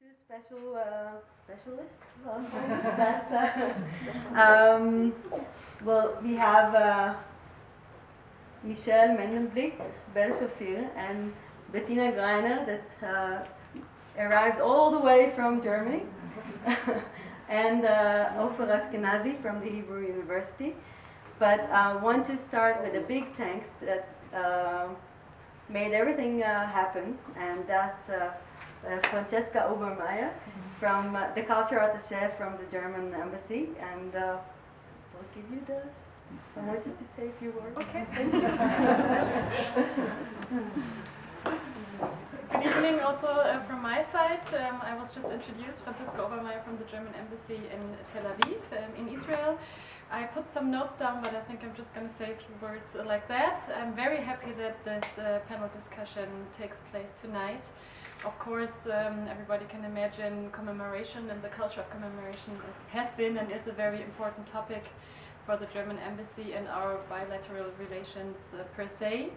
Two specialists. That's, well, we have Michel Medneblik, and Betiina Gryner that arrived all the way from Germany, and Offer Ashkenazi from the Hebrew University. But I want to start with a big thanks that made everything happen, and that's Francesca Obermeier from the culture attaché from the German embassy, and we'll give you the. I want you to say a few words. Okay. Good evening also from my side. I was just introduced, Francesca Obermeier from the German Embassy in Tel Aviv in Israel. I put some notes down, but I think I'm just going to say a few words like that. I'm very happy that this panel discussion takes place tonight. Of course, everybody can imagine commemoration, and the culture of commemoration has been and is a very important topic for the German Embassy and our bilateral relations per se.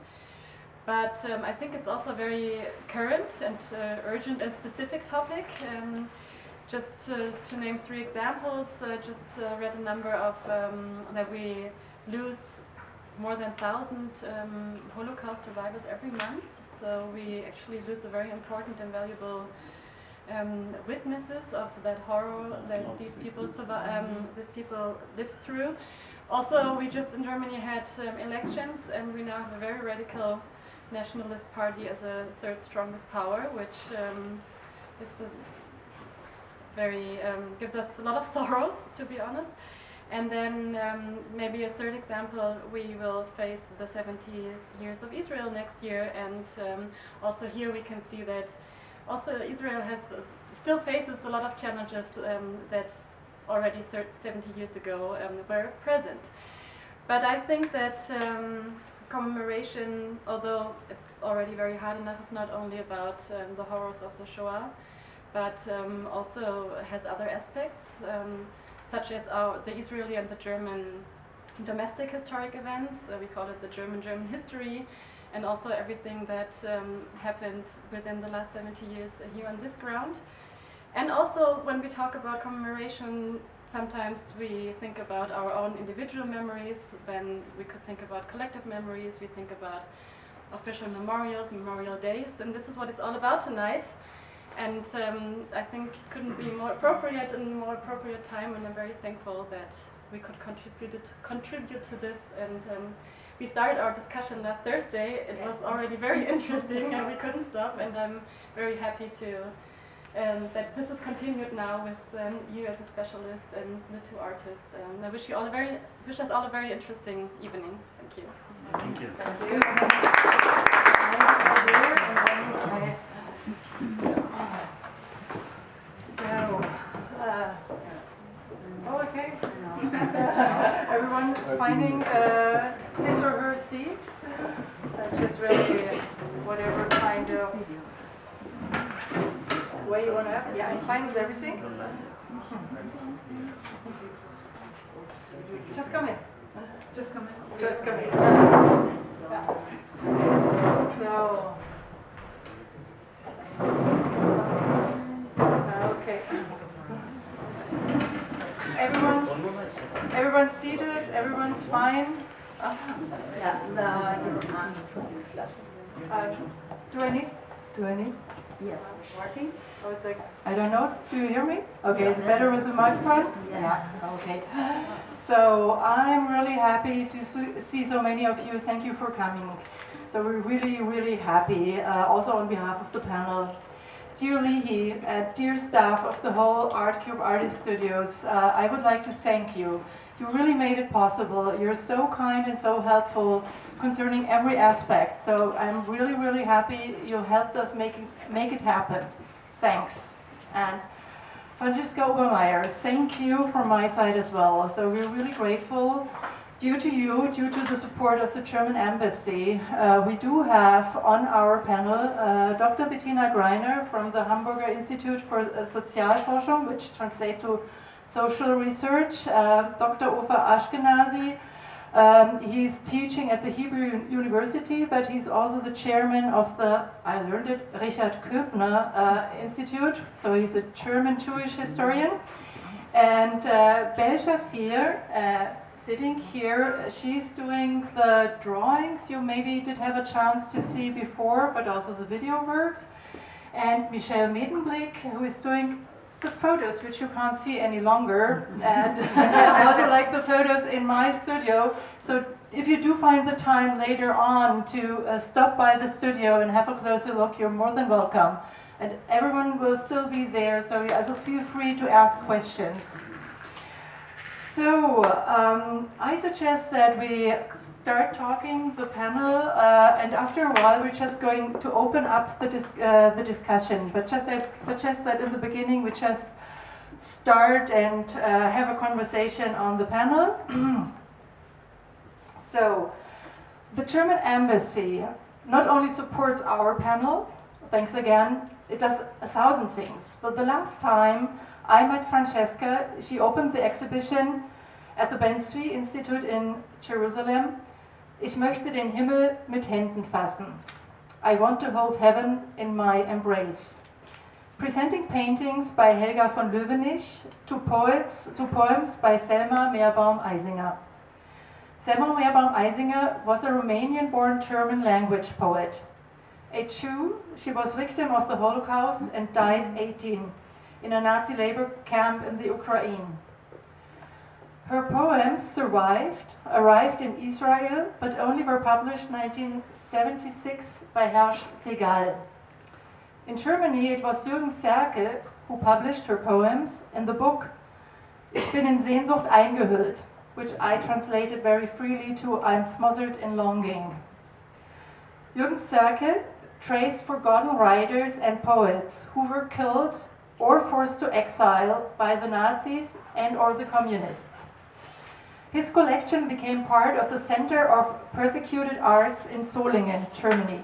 But I think it's also a very current and urgent and specific topic. Just to name three examples, just read a number of that we lose more than 1,000 Holocaust survivors every month. So we actually lose a very important and valuable witnesses of that horror that these people lived through. Also, we just in Germany had elections, and we now have a very radical nationalist party as a third strongest power, which is very gives us a lot of sorrows, to be honest. And then maybe a third example, we will face the 70 years of Israel next year, and also here we can see that also Israel still faces a lot of challenges that already 70 years ago were present. But I think that commemoration, although it's already very hard enough, is not only about the horrors of the Shoah, but also has other aspects, such as the Israeli and the German domestic historic events. We call it the German history, and also everything that happened within the last 70 years here on this ground. And also, when we talk about commemoration, sometimes we think about our own individual memories, then we could think about collective memories, we think about official memorials, memorial days, and this is what it's all about tonight. And I think it couldn't be more appropriate and more appropriate time, and I'm very thankful that we could contribute to this. And we started our discussion last Thursday. It was already very interesting, and we couldn't stop. And I'm very happy to that this is continued now with you as a specialist and the two artists. I wish us all a very interesting evening. Thank you. Thank you. Thank you. Okay. Everyone is finding his or her seat. Just really whatever kind of way you want to have. Yeah, I'm fine with everything. Just come in. Just come in. Just come in. Yeah. So. Okay. Everyone's seated. Everyone's fine. Yeah. Do I need? Yes. Working? I was like, I don't know. Do you hear me? Okay. Is it better with the microphone? Yeah. Okay. So I'm really happy to see so many of you. Thank you for coming. So we're really, really happy. Also on behalf of the panel. Dear Lihi, dear staff of the whole Art Cube Artist Studios, I would like to thank you. You really made it possible. You're so kind and so helpful concerning every aspect. So I'm really, really happy you helped us make it happen. Thanks. And Francesca Obermeier, thank you from my side as well. So we're really grateful. Due to the support of the German Embassy, we do have on our panel Dr. Betiina Gryner from the Hamburger Institute for Sozialforschung, which translates to social research, Dr. Offer Aşkenazi He's teaching at the Hebrew University, but he's also the chairman of the, I learned it, Richard Köbner Institute. So he's a German Jewish historian. And Belle Shafir, sitting here, she's doing the drawings you maybe did have a chance to see before, but also the video works. And Michel Medemblik, who is doing the photos, which you can't see any longer, and also like the photos in my studio. So if you do find the time later on to stop by the studio and have a closer look, you're more than welcome. And everyone will still be there, so also feel free to ask questions. So I suggest that we start talking the panel, and after a while we're just going to open up the discussion. But just I suggest that in the beginning we just start and have a conversation on the panel. So the German embassy not only supports our panel, thanks again, it does 1,000 things. But the last time I met Francesca, she opened the exhibition at the Ben Zvi Institute in Jerusalem. Ich möchte den Himmel mit Händen fassen. I want to hold heaven in my embrace. Presenting paintings by Helga von Löwenich to poems by Selma Meerbaum-Eisinger. Selma Meerbaum-Eisinger was a Romanian-born German language poet. A Jew, she was victim of the Holocaust and died 18 in a Nazi labor camp in the Ukraine. Her poems arrived in Israel, but only were published 1976 by Hersch Segal. In Germany, it was Jürgen Serke who published her poems in the book Ich bin in Sehnsucht eingehüllt, which I translated very freely to I'm smothered in longing. Jürgen Serke traced forgotten writers and poets who were killed or forced to exile by the Nazis and or the communists. His collection became part of the Center of Persecuted Arts in Solingen, Germany.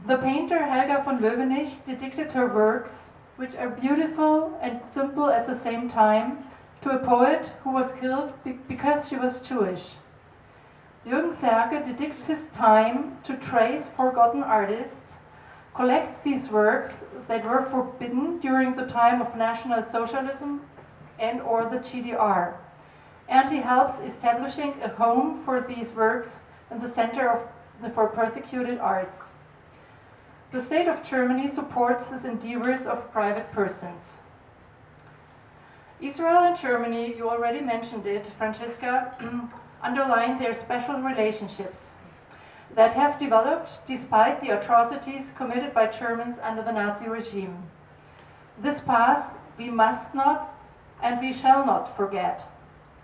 The painter Helga von Löwenich dedicated her works, which are beautiful and simple at the same time, to a poet who was killed because she was Jewish. Jürgen Serke dedicates his time to trace forgotten artists, collects these works that were forbidden during the time of National Socialism and or the GDR. And he helps establishing a home for these works in the Center for Persecuted Arts. The state of Germany supports these endeavors of private persons. Israel and Germany, you already mentioned it, Francesca, underline their special relationships that have developed despite the atrocities committed by Germans under the Nazi regime. This past we must not and we shall not forget.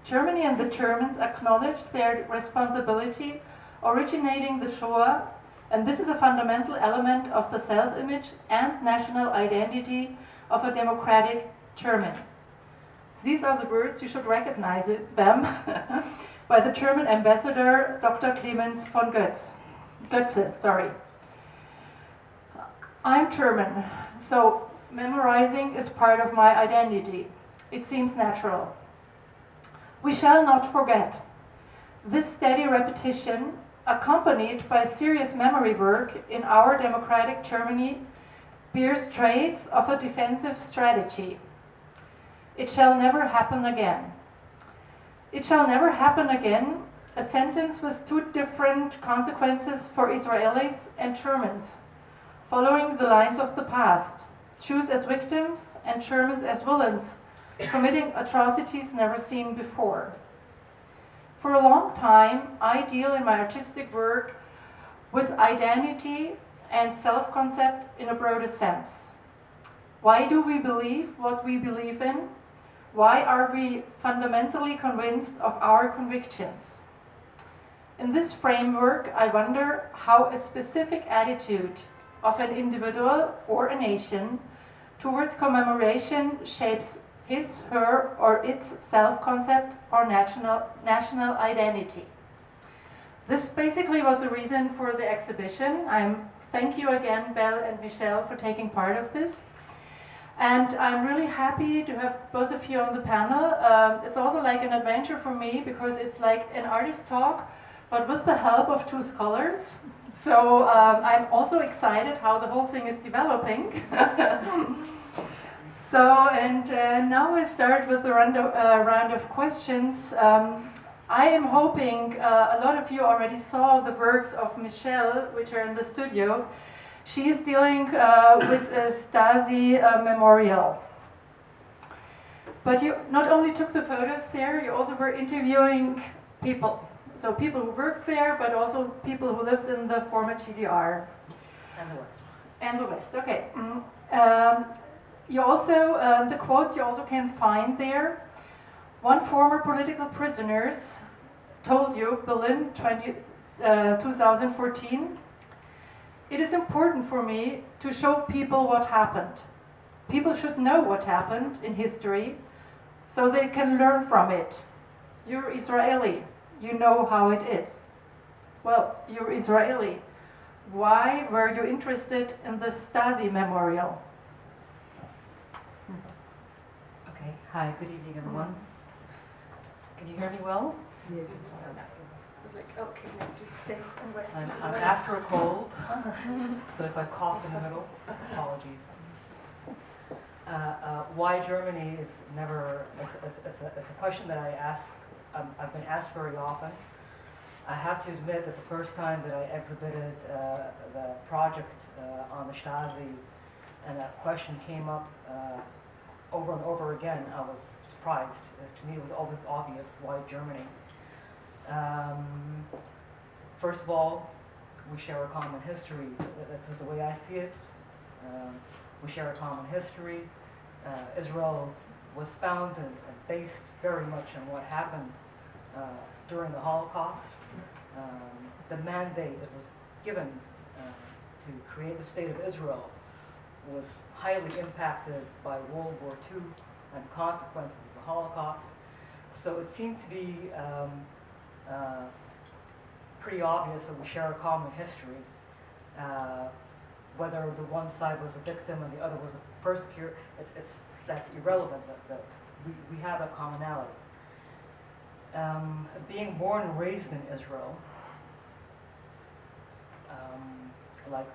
Germany and the Germans acknowledge their responsibility originating the Shoah, and this is a fundamental element of the self-image and national identity of a democratic German. These are the words, you should recognize them, by the German ambassador, Dr. Clemens von Götze. I'm German, so memorizing is part of my identity. It seems natural. We shall not forget. This steady repetition, accompanied by serious memory work in our democratic Germany, bears traits of a defensive strategy. It shall never happen again. It shall never happen again, a sentence with two different consequences for Israelis and Germans, following the lines of the past, Jews as victims and Germans as villains, committing atrocities never seen before. For a long time, I deal in my artistic work with identity and self-concept in a broader sense. Why do we believe what we believe in? Why are we fundamentally convinced of our convictions? In this framework, I wonder how a specific attitude of an individual or a nation towards commemoration shapes his, her, or its self-concept or national identity. This basically was the reason for the exhibition. Thank you again, Belle and Michel, for taking part of this. And I'm really happy to have both of you on the panel. It's also like an adventure for me because it's like an artist talk, but with the help of two scholars. So I'm also excited how the whole thing is developing. So, and now we start with the round of questions. I am hoping a lot of you already saw the works of Michelle, which are in the studio. She is dealing with a Stasi memorial. But you not only took the photos there, you also were interviewing people. So people who worked there, but also people who lived in the former GDR. And the West. And the West, okay. You also, the quotes you also can find there. One former political prisoner told you, Berlin 2014, "It is important for me to show people what happened. People should know what happened in history so they can learn from it. You're Israeli, you know how it is." Well, you're Israeli. Why were you interested in the Stasi memorial? Okay, hi, good evening everyone. Can you hear me well? I was like, okay, safe and Western. I'm after a cold, so if I cough in the middle, apologies. Why Germany is never, it's a question that I've been asked very often. I have to admit that the first time that I exhibited the project on the Stasi and that question came up over and over again, I was surprised. To me it was always obvious, why Germany? First of all, we share a common history. This is the way I see it. We share a common history. Israel was founded and based very much on what happened during the Holocaust. The mandate that was given to create the state of Israel was highly impacted by World War II and the consequences of the Holocaust. So it seemed to be pretty obvious that we share a common history. Whether the one side was a victim and the other was a persecutor, that's irrelevant. That we have a commonality. Being born and raised in Israel, like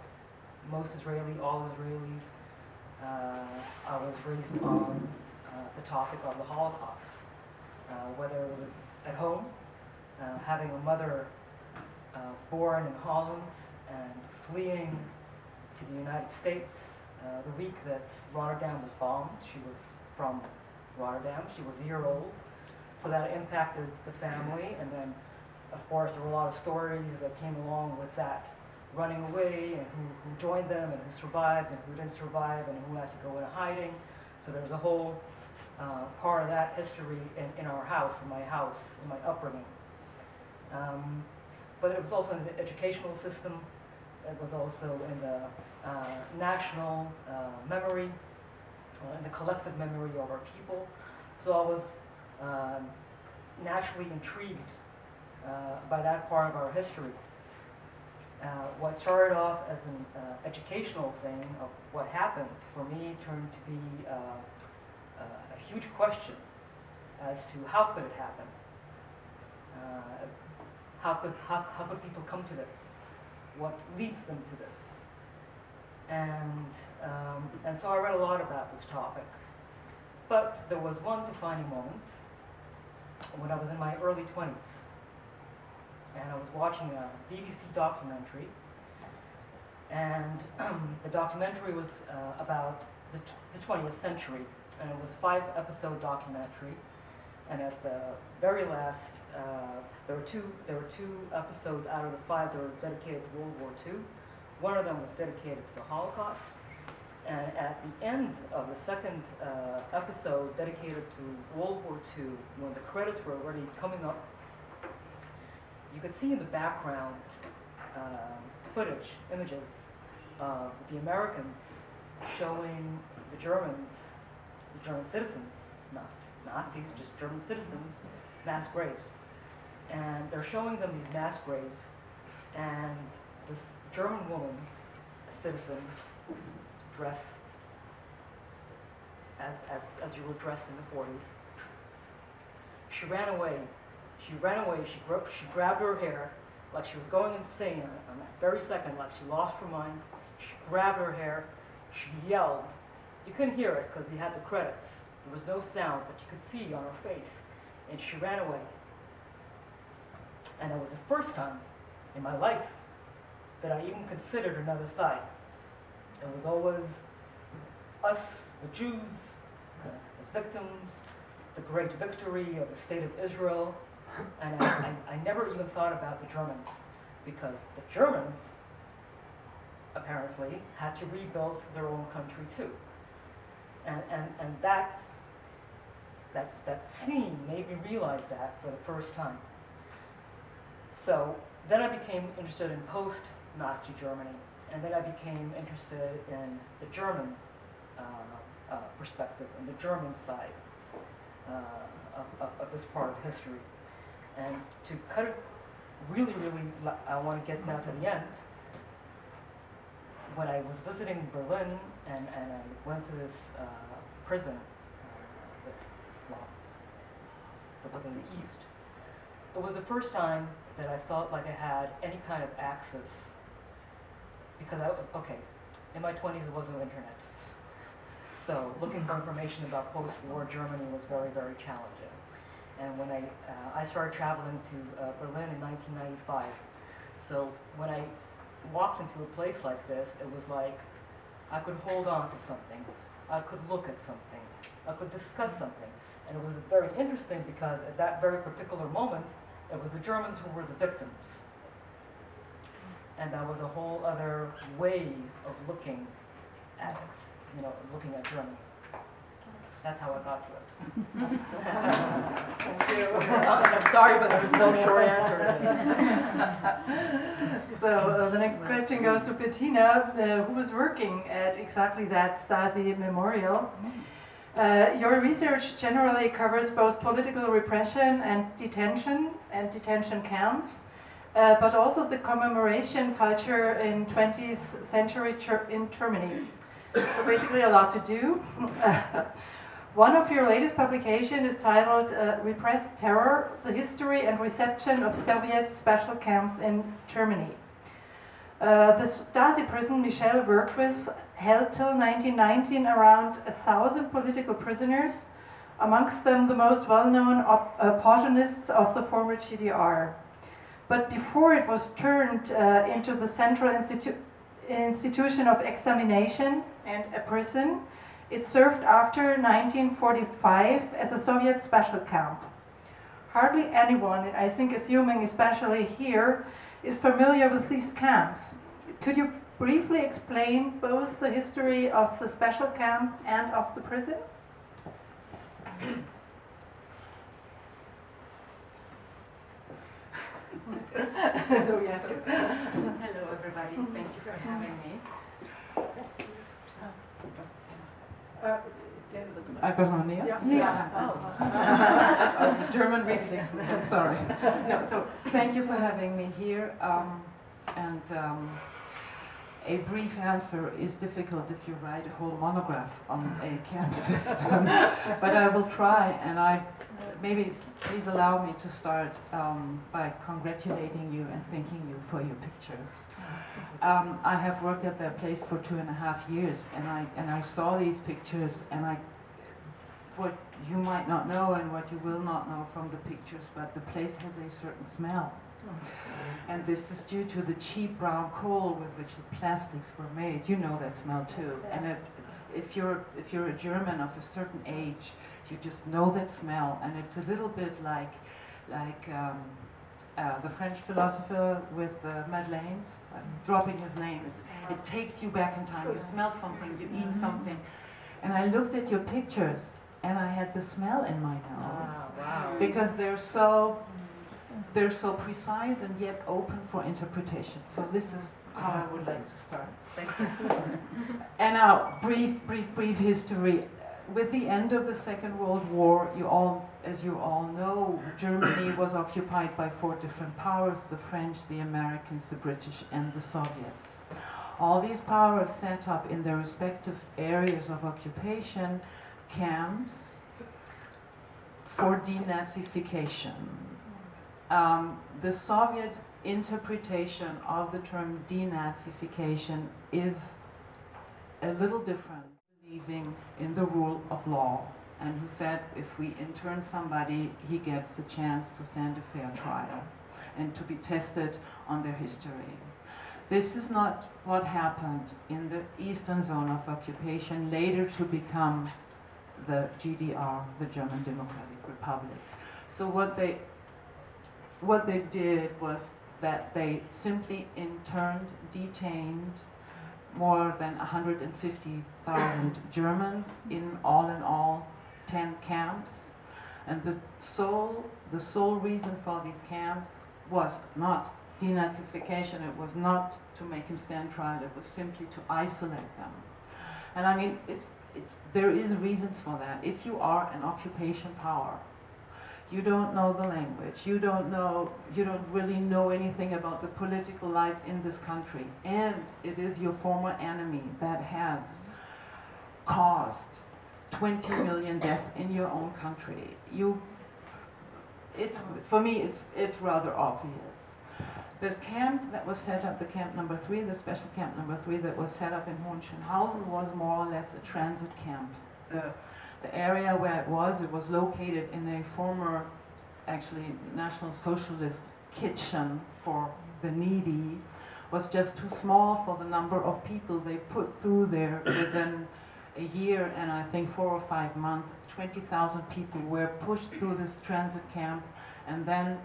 most all Israelis, I was raised on the topic of the Holocaust. Whether it was at home, having a mother born in Holland and fleeing to the United States the week that Rotterdam was bombed. She was from Rotterdam. She was a year old. So that impacted the family. And then, of course, there were a lot of stories that came along with that running away and who joined them and who survived and who didn't survive and who had to go into hiding. So there was a whole part of that history in our house, in my house, in my upbringing. But it was also in the educational system. It was also in the national memory, in the collective memory of our people. So I was naturally intrigued by that part of our history. What started off as an educational thing of what happened, for me turned to be a huge question as to how could it happen? How could people come to this? What leads them to this? And so I read a lot about this topic. But there was one defining moment when I was in my early 20s. And I was watching a BBC documentary. And the documentary was about the 20th century. And it was a 5-episode documentary. And at the very last, there were two episodes out of the 5 that were dedicated to World War II. One of them was dedicated to the Holocaust. And at the end of the second episode dedicated to World War II, when the credits were already coming up, you could see in the background footage, images of the Americans showing the German citizens, not Nazis, just German citizens, mass graves. And they're showing them these mass graves, and this German woman, a citizen, dressed as you were dressed in the 40s. She ran away. She grabbed her hair like she was going insane on that very second, like she lost her mind. She grabbed her hair. She yelled. You couldn't hear it because you had the credits. There was no sound, but you could see on her face. And she ran away. And that was the first time in my life that I even considered another side. It was always us, the Jews, as victims, the great victory of the state of Israel. And I never even thought about the Germans, because the Germans apparently had to rebuild their own country too. And that scene made me realize that for the first time. So then I became interested in post-Nazi Germany, and then I became interested in the German perspective, and the German side of this part of history. And to cut it really, I want to get now to the end. When I was visiting Berlin and I went to this prison, that was in the East, it was the first time that I felt like I had any kind of access, because in my 20s there was no internet. So looking for information about post-war Germany was very, very challenging. And when I started traveling to Berlin in 1995, so when I walked into a place like this, it was like I could hold on to something, I could look at something, I could discuss something. And it was very interesting because at that very particular moment, it was the Germans who were the victims. And that was a whole other way of looking at it, looking at Germany. That's how I got to it. Thank you. I'm sorry, but there's no short answer to this. So the next question goes to Betiina, who was working at exactly that Stasi memorial. Your research generally covers both political repression and detention camps, but also the commemoration culture in 20th century in Germany. So basically a lot to do. One of your latest publications is titled Repressed Terror, the History and Reception of Soviet Special Camps in Germany. The Stasi prison Michel worked with held till 1919 around 1,000 political prisoners, amongst them the most well-known opportunists of the former GDR. But before it was turned into the central institution of examination and a prison, it served after 1945 as a Soviet special camp. Hardly anyone, and I think assuming especially here, is familiar with these camps. Could you briefly explain both the history of the special camp and of the prison? So we have to. Hello everybody, thank you for having me. German reflex, sorry. No, so thank you for having me here. A brief answer is difficult if you write a whole monograph on a camp system, but I will try, and maybe please allow me to start by congratulating you and thanking you for your pictures. I have worked at that place for 2.5 years, and I saw these pictures, and what you might not know and what you will not know from the pictures, but the place has a certain smell. And this is due to the cheap brown coal with which the plastics were made. You know that smell too. And if you're a German of a certain age, you just know that smell. And it's a little bit like the French philosopher with Madeleines. I'm dropping his name. It takes you back in time. You smell something, you eat something. And I looked at your pictures, and I had the smell in my nose. Wow. Because they're so precise and yet open for interpretation. So this is how I would like to start. Thank you. And now, brief history. With the end of the Second World War, as you all know, Germany was occupied by 4 different powers: the French, the Americans, the British, and the Soviets. All these powers set up in their respective areas of occupation camps for denazification. The Soviet interpretation of the term denazification is a little different, believing in the rule of law, and who said if we intern somebody, he gets the chance to stand a fair trial and to be tested on their history. This is not what happened in the eastern zone of occupation, later to become the GDR, the German Democratic Republic. So what they did was that they simply interned, detained more than 150,000 Germans in all 10 camps. And the sole reason for these camps was not denazification, it was not to make him stand trial, it was simply to isolate them. And I mean, there is reasons for that. If you are an occupation power, you don't know the language, you don't really know anything about the political life in this country, and it is your former enemy that has caused 20 million deaths in your own country. For me, it's rather obvious. The camp that was set up, the camp number 3, the special camp number 3 that was set up in Hohenschönhausen was more or less a transit camp. The area where it was located in a former, actually, National Socialist kitchen for the needy, was just too small for the number of people they put through there. Within a year and I think 4 or 5 months, 20,000 people were pushed through this transit camp and then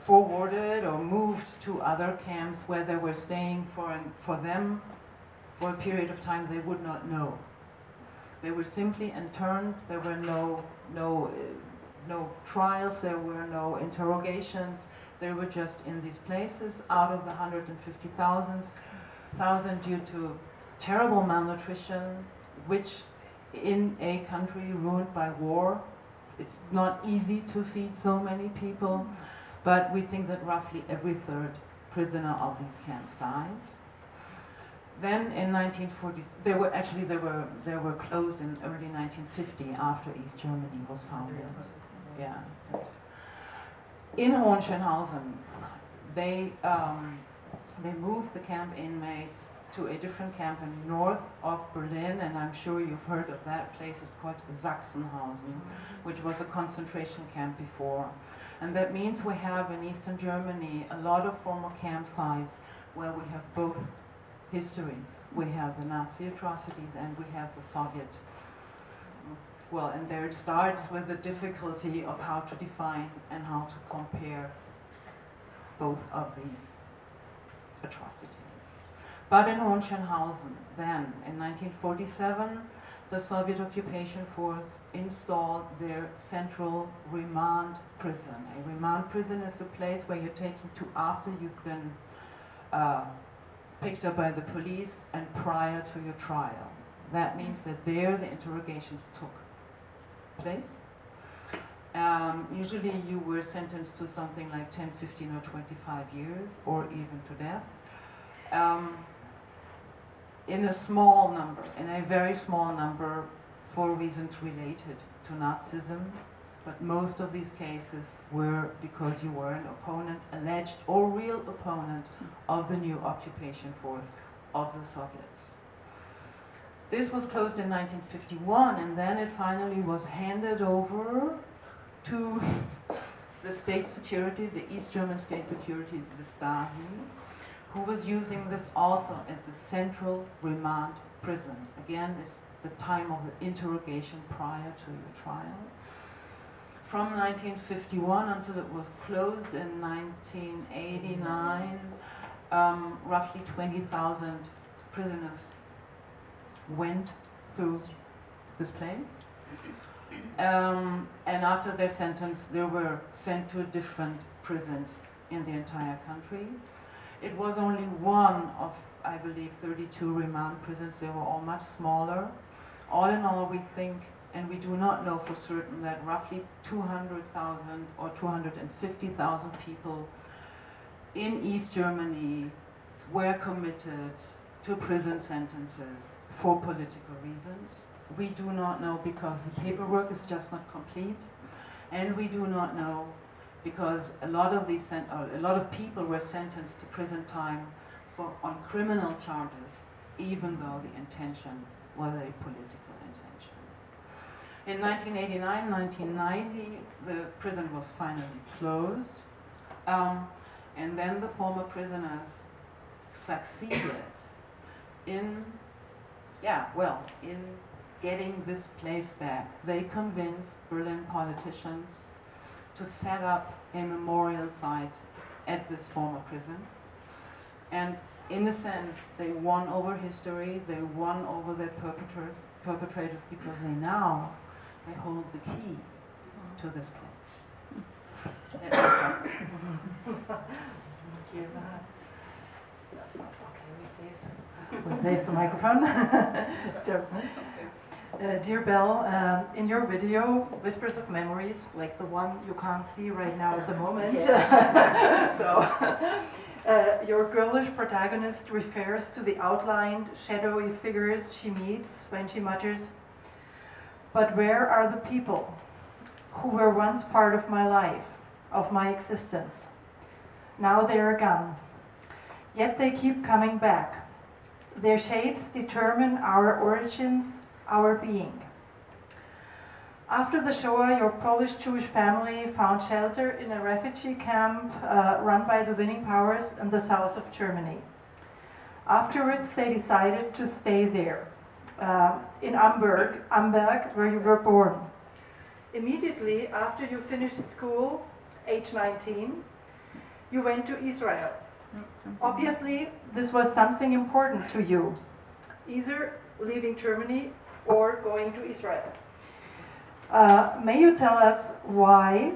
forwarded or moved to other camps where they were staying for them for a period of time they would not know. They were simply interned. There were no trials. There were no interrogations. They were just in these places. Out of the 150,000 due to terrible malnutrition, which in a country ruined by war, it's not easy to feed so many people. But we think that roughly every third prisoner of these camps died. Then in 1940, they were closed in early 1950 after East Germany was founded. Yeah. In Hohenschönhausen, they moved the camp inmates to a different camp in north of Berlin, and I'm sure you've heard of that place. It's called Sachsenhausen, which was a concentration camp before. And that means we have in Eastern Germany a lot of former camp sites where we have both histories. We have the Nazi atrocities and we have the Soviet. Well, and there it starts with the difficulty of how to define and how to compare both of these atrocities. But in Hohenschönhausen, then, in 1947, the Soviet occupation force installed their central remand prison. A remand prison is the place where you're taken to after you've been picked up by the police and prior to your trial. That means that there the interrogations took place. Usually you were sentenced to something like 10, 15 or 25 years or even to death. In a small number, in a very small number for reasons related to Nazism, but most of these cases were because you were an opponent, alleged or real opponent of the new occupation force of the Soviets. This was closed in 1951, and then it finally was handed over to the state security, the East German state security, the Stasi, who was using this also as the central remand prison. Again, it's the time of the interrogation prior to your trial. From 1951 until it was closed in 1989, roughly 20,000 prisoners went through this place. And after their sentence, they were sent to different prisons in the entire country. It was only one of, I believe, 32 remand prisons. They were all much smaller. All in all, we think, and we do not know for certain, that roughly 200,000 or 250,000 people in East Germany were committed to prison sentences for political reasons. we do not know because the paperwork is just not complete, and we do not know because a lot of people were sentenced to prison time on criminal charges, even though the intention was a political intention. In 1989, 1990, the prison was finally closed, and then the former prisoners succeeded in getting this place back. They convinced Berlin politicians to set up a memorial site at this former prison. And in a sense, they won over history, they won over their perpetrators because they hold the key to this place. Thank you. Okay, we save the microphone. Dear Belle, in your video, Whispers of Memories, like the one you can't see right now at the moment, your girlish protagonist refers to the outlined, shadowy figures she meets when she mutters, "But where are the people who were once part of my life, of my existence? Now they are gone. Yet they keep coming back. Their shapes determine our origins, our being." After the Shoah, your Polish Jewish family found shelter in a refugee camp run by the winning powers in the south of Germany. Afterwards, they decided to stay there, in Amberg, where you were born. Immediately after you finished school, age 19, you went to Israel. Obviously, this was something important to you, either leaving Germany or going to Israel. May you tell us why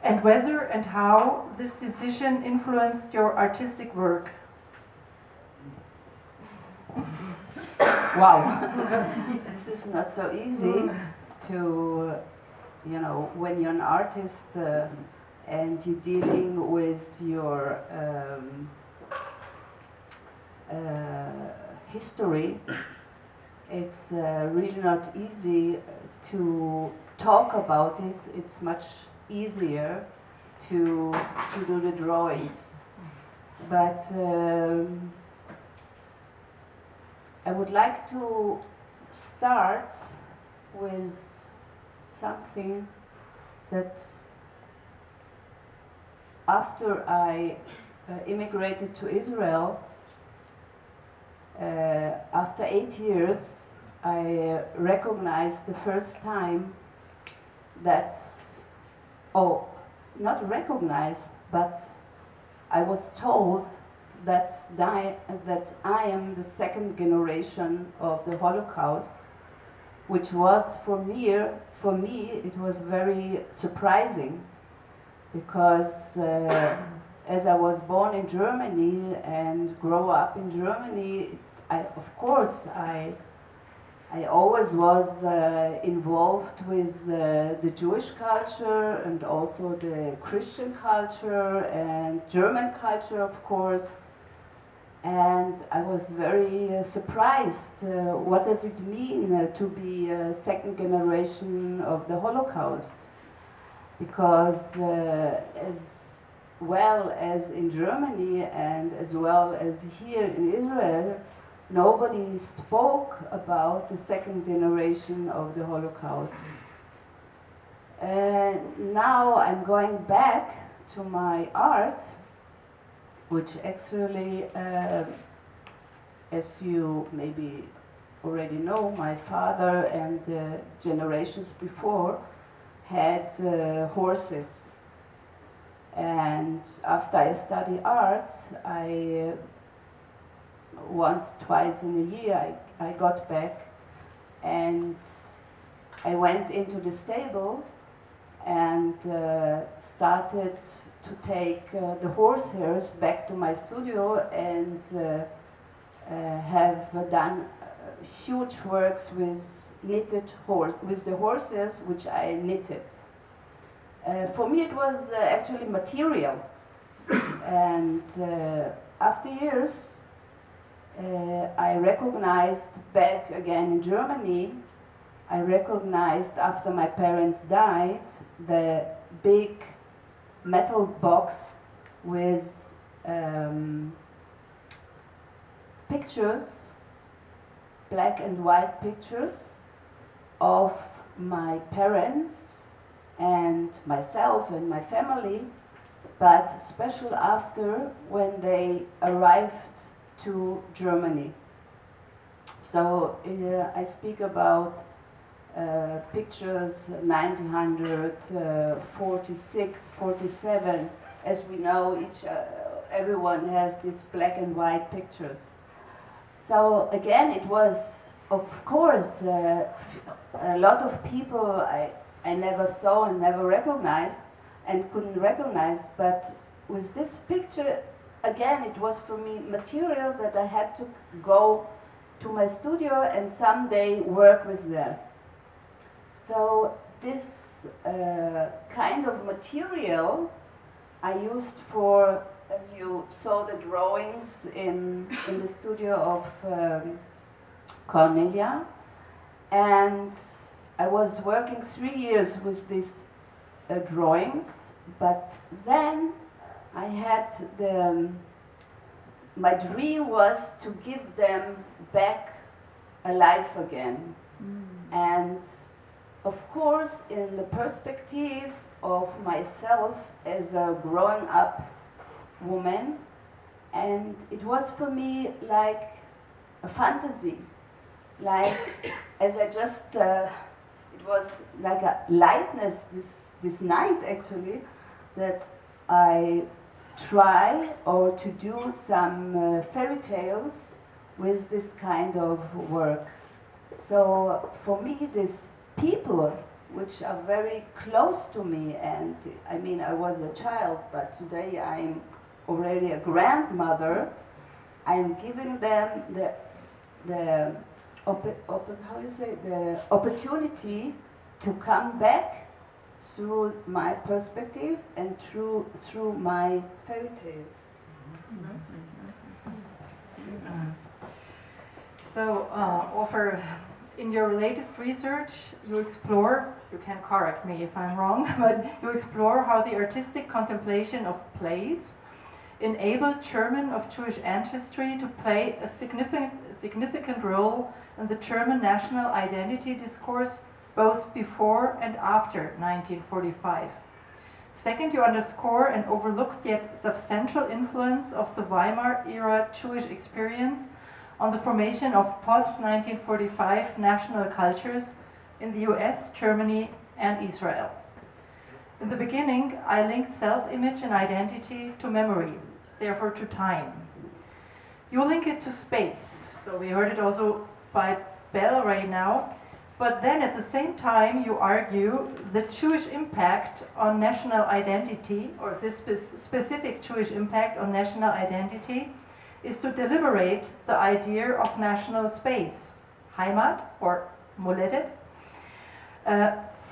and whether and how this decision influenced your artistic work? Wow, this is not so easy to, when you're an artist and you're dealing with your history, it's really not easy to talk about it. It's much easier to do the drawings. But I would like to start with something that after I immigrated to Israel, after 8 years, I recognized the first time that, not recognized, but I was told that I am the second generation of the Holocaust, which was for me it was very surprising, because as I was born in Germany and grew up in Germany, I always was involved with the Jewish culture and also the Christian culture and German culture, of course. And I was very surprised. What does it mean to be a second generation of the Holocaust? Because as well as in Germany and as well as here in Israel, nobody spoke about the second generation of the Holocaust. Now I'm going back to my art, which actually, as you maybe already know, my father and the generations before had horses. And after I study art, twice in a year, I got back and I went into the stable and started to take the horse hairs back to my studio and have done huge works with the horses which I knitted. For me it was actually material, and after years I recognized back again in Germany I recognized after my parents died the big metal box with pictures, black and white pictures of my parents and myself and my family, but especially after when they arrived to Germany. So I speak about pictures 1946, 47. As we know, everyone has these black and white pictures. So again, it was, of course, a lot of people I never saw and never recognized and couldn't recognize, but with this picture, again, it was for me material that I had to go to my studio and someday work with them. So this kind of material I used for, as you saw the drawings in the studio of Córnelia, and I was working 3 years with these drawings, but then I had my dream was to give them back alive again. And of course, in the perspective of myself as a growing up woman, and it was for me like a fantasy, like as I just, it was like a lightness this night actually, that I try or to do some fairy tales with this kind of work. So for me, these people which are very close to me, and I mean I was a child, but today I'm already a grandmother, I'm giving them the opportunity to come back through my perspective and through my fairy tales. So, Offer, in your latest research, you explore, you can correct me if I'm wrong, but you explore how the artistic contemplation of plays enabled German of Jewish ancestry to play a significant role in the German national identity discourse both before and after 1945. Second, you underscore an overlooked yet substantial influence of the Weimar era Jewish experience on the formation of post-1945 national cultures in the US, Germany, and Israel. In the beginning, I linked self-image and identity to memory, therefore to time. You link it to space, so we heard it also by Bell right now, but then at the same time you argue the Jewish impact on national identity, or this specific Jewish impact on national identity, is to deliberate the idea of national space, Heimat or Moledet,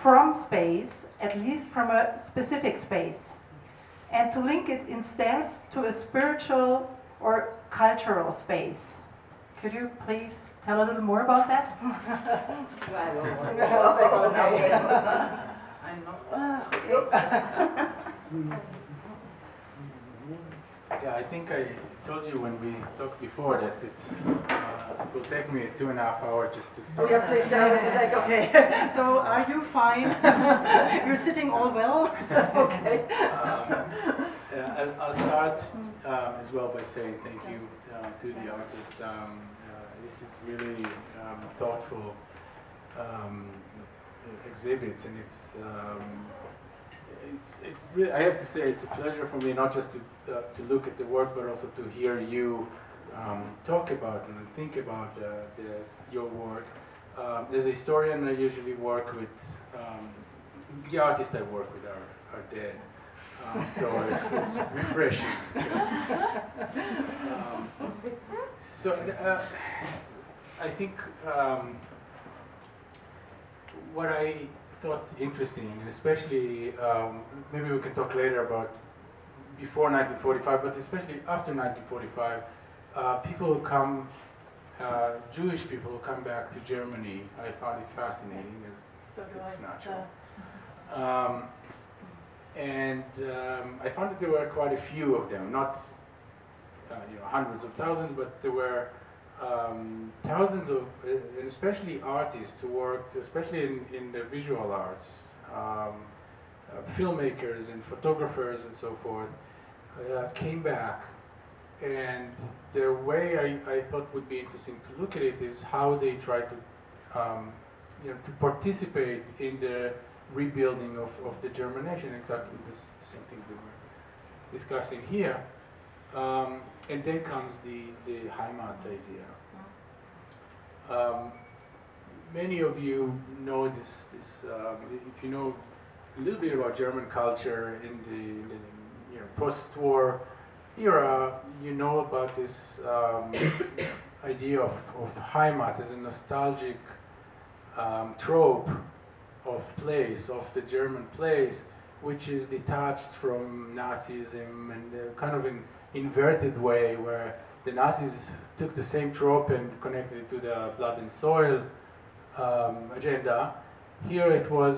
from space, at least from a specific space, and to link it instead to a spiritual or cultural space. Could you please tell a little more about that? Yeah, I think I told you when we talked before that it will take me 2.5 hours just to start. Oh yeah, please tell me. Like, okay. So are you fine? You're sitting all well? Okay. I'll start as well by saying thank you to the artist. This is really thoughtful exhibits, and it's really, I have to say, it's a pleasure for me not just to look at the work, but also to hear you talk about and think about your work. As a historian, I usually work with the artists I work with are dead, so it's refreshing. I think what I thought interesting, and especially maybe we can talk later about before 1945, but especially after 1945, people who come Jewish people who come back to Germany. I found it fascinating. So do It's I. natural. I found that there were quite a few of them, not hundreds of thousands, but there were thousands of, and especially artists who worked, especially in the visual arts, filmmakers and photographers and so forth, came back. And the way I thought would be interesting to look at it is how they try to, to participate in the rebuilding of the German nation. Exactly the same thing we were discussing here. And then comes the Heimat idea. Many of you know this if you know a little bit about German culture in the post-war era, you know about this idea of Heimat as a nostalgic trope of place, of the German place, which is detached from Nazism and kind of an inverted way where the Nazis took the same trope and connected it to the blood and soil agenda. Here it was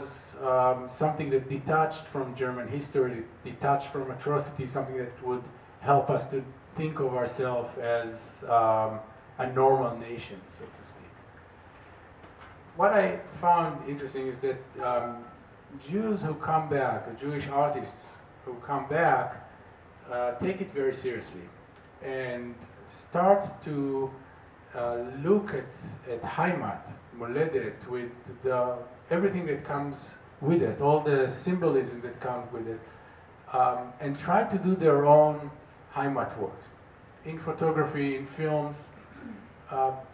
something that detached from German history, detached from atrocity, something that would help us to think of ourselves as a normal nation, so to speak. What I found interesting is that Jews who come back, Jewish artists who come back, take it very seriously and start to look at Heimat, Moledet, with everything that comes with it, all the symbolism that comes with it, and try to do their own Heimat work in photography, in films.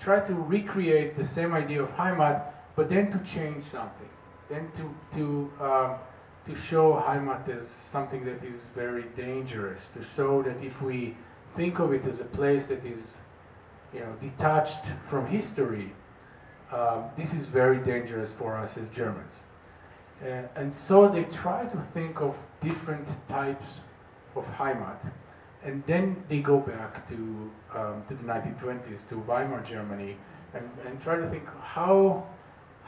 Try to recreate the same idea of Heimat, but then to change something, then to show Heimat as something that is very dangerous, to show that if we think of it as a place that is, detached from history, this is very dangerous for us as Germans. And so they try to think of different types of Heimat, and then they go back to the 1920s, to Weimar Germany, and try to think how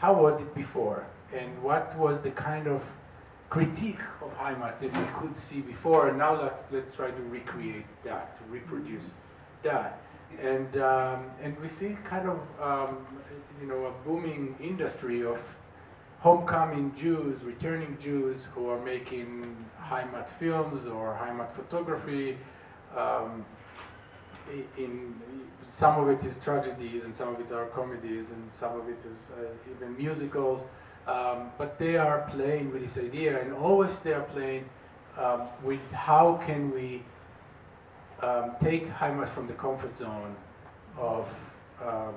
was it before, and what was the kind of critique of Heimat that we could see before, and now let's try to recreate that, to reproduce that. And we see kind of a booming industry of homecoming Jews, returning Jews who are making Heimat films or Heimat photography. In some of it is tragedies, and some of it are comedies, and some of it is even musicals. But they are playing with this idea, and always they are playing with how can we take Heimat from the comfort zone of a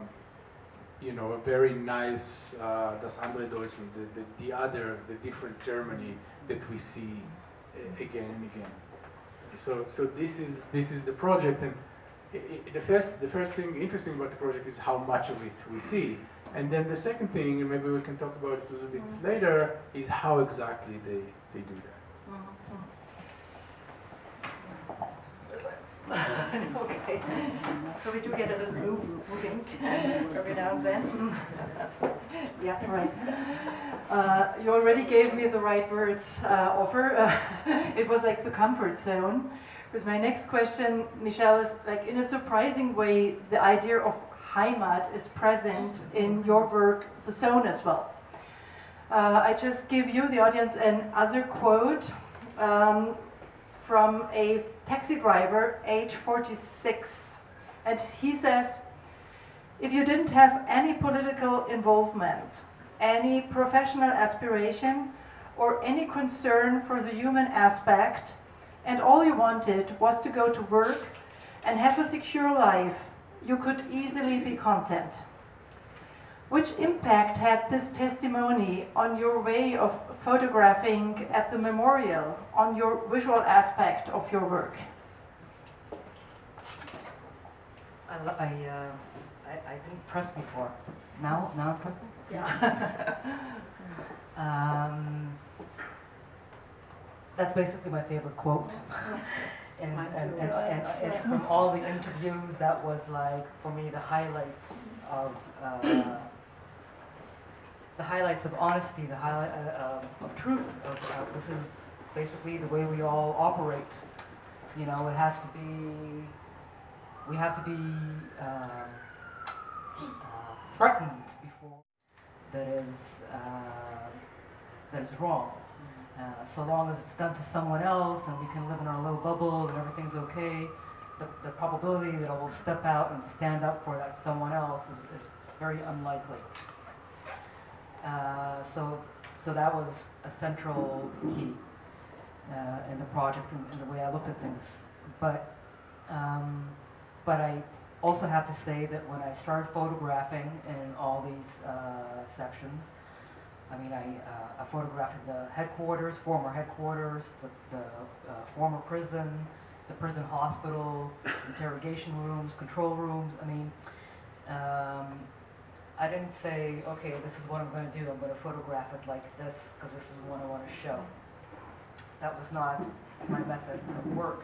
very nice das andere Deutschland, the different Germany that we see again and again. So this is the project, and the first thing interesting about the project is how much of it we see, and then the second thing, and maybe we can talk about it a little bit later, is how exactly they do that. Okay, so we do get a little moving every now and then. Yeah, right. You already gave me the right words, Offer. It was like the comfort zone. Because my next question, Michelle, is like, in a surprising way, the idea of Heimat is present in your work, The Zone, as well. I just give you, the audience, another quote from a taxi driver, age 46, and he says, if you didn't have any political involvement, any professional aspiration, or any concern for the human aspect, and all you wanted was to go to work and have a secure life, you could easily be content. Which impact had this testimony on your way of photographing at the memorial, on your visual aspect of your work? I didn't press before. Now I'm pressing? Yeah. That's basically my favorite quote. and from all the interviews, that was like, for me, the highlights of honesty, the highlight of truth. This is basically the way we all operate. You know, it has to be. We have to be threatened before that is wrong. So long as it's done to someone else and we can live in our little bubble and everything's okay, the probability that I will step out and stand up for that someone else is very unlikely. So that was a central key in the project and the way I looked at things. But I also have to say that when I started photographing in all these sections, I mean, I photographed the headquarters, former headquarters, the former prison, the prison hospital, interrogation rooms, control rooms. I mean, I didn't say, okay, this is what I'm going to do. I'm going to photograph it like this because this is what I want to show. That was not my method of work.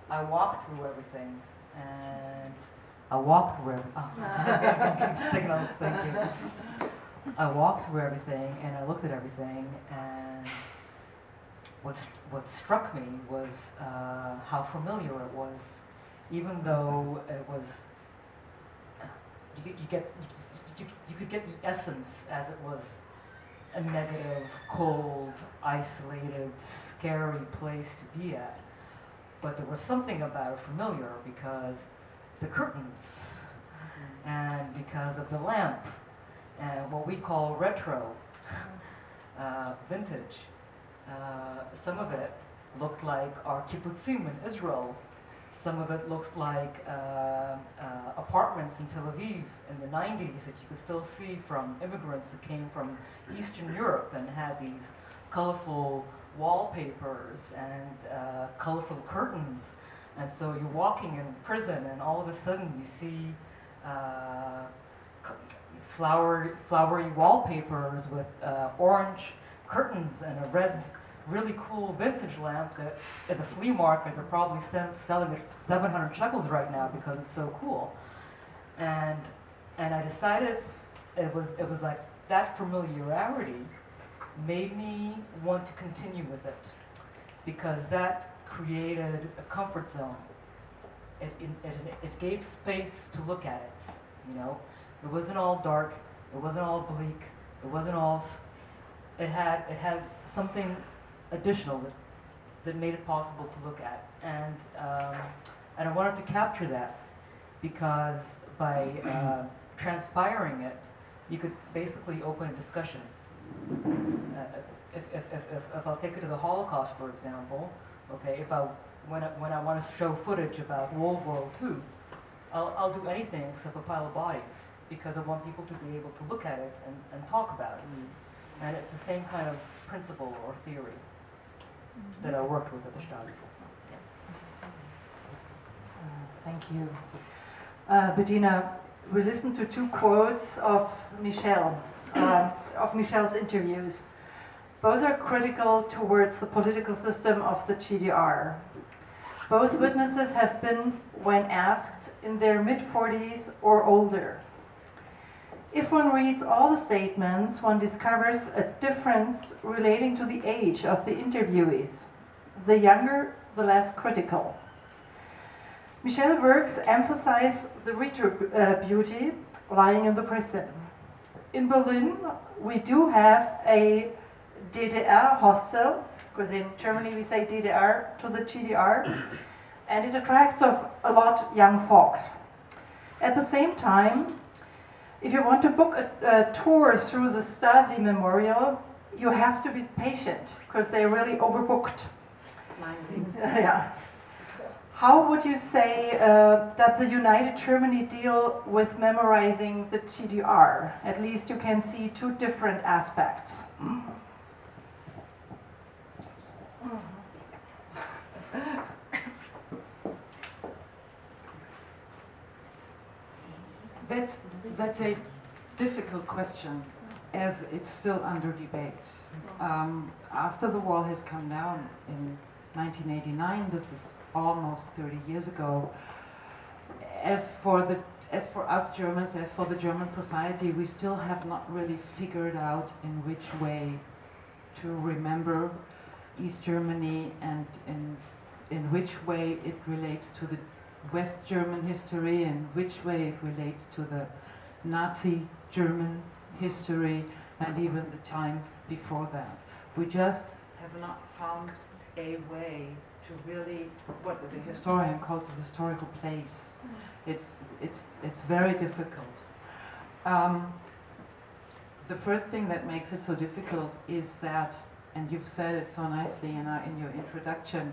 I walked through everything, and I walked through everything. Signals, thank you. I walked through everything, and I looked at everything, and what struck me was how familiar it was, even though it was. You could get the essence as it was a negative, cold, isolated, scary place to be at. But there was something about it familiar because the curtains and because of the lamp and what we call retro, vintage. Some of it looked like our kibbutzim in Israel. Some of it looks like apartments in Tel Aviv in the 90s that you could still see from immigrants who came from Eastern Europe and had these colorful wallpapers and colorful curtains. And so you're walking in prison and all of a sudden you see flowery wallpapers with orange curtains and a red really cool vintage lamp that at the flea market they're probably selling at 700 shekels right now because it's so cool. And I decided it was like that familiarity made me want to continue with it because that created a comfort zone. It gave space to look at it, you know. It wasn't all dark, it wasn't all bleak, it wasn't all. It had something additional that made it possible to look at, and I wanted to capture that because by transpiring it, you could basically open a discussion. If I'll take it to the Holocaust, for example, okay, when I want to show footage about World War II, I'll do anything except a pile of bodies because I want people to be able to look at it and talk about it. And it's the same kind of principle or theory that I worked with at the Stade. Thank you. Betiina, we listened to two quotes of Michel, of Michel's interviews. Both are critical towards the political system of the GDR. Both witnesses have been, when asked, in their mid-40s or older. If one reads all the statements, one discovers a difference relating to the age of the interviewees. The younger, the less critical. Michel's works emphasize the retro beauty lying in the prison. In Berlin, we do have a DDR hostel, because in Germany we say DDR to the GDR, and it attracts a lot young folks. At the same time, if you want to book a tour through the Stasi Memorial, you have to be patient because they're really overbooked. Yeah. How would you say that the United Germany deal with memorizing the GDR? At least you can see two different aspects. That's a difficult question, as it's still under debate. After the wall has come down in 1989. This is almost 30 years ago. As for us Germans, as for the German society, we still have not really figured out in which way to remember East Germany and in which way it relates to the West German history and which way it relates to the Nazi German history and even the time before that. We just have not found a way to really, what the historian calls a historical place. It's very difficult. The first thing that makes it so difficult is that, and you've said it so nicely in your introduction,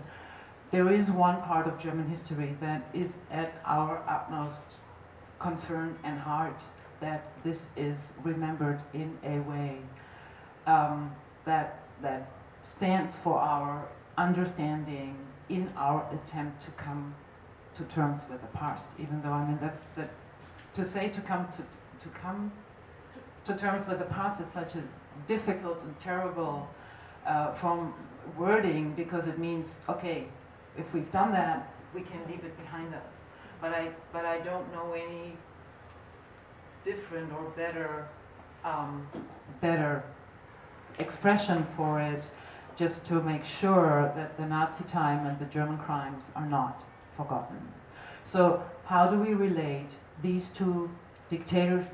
there is one part of German history that is at our utmost concern and heart, that this is remembered in a way that stands for our understanding in our attempt to come to terms with the past. Even though, I mean, that to say to come to terms with the past is such a difficult and terrible from wording, because it means, okay, if we've done that, we can leave it behind us. But I don't know any different or better expression for it, just to make sure that the Nazi time and the German crimes are not forgotten. So how do we relate these two dictatorships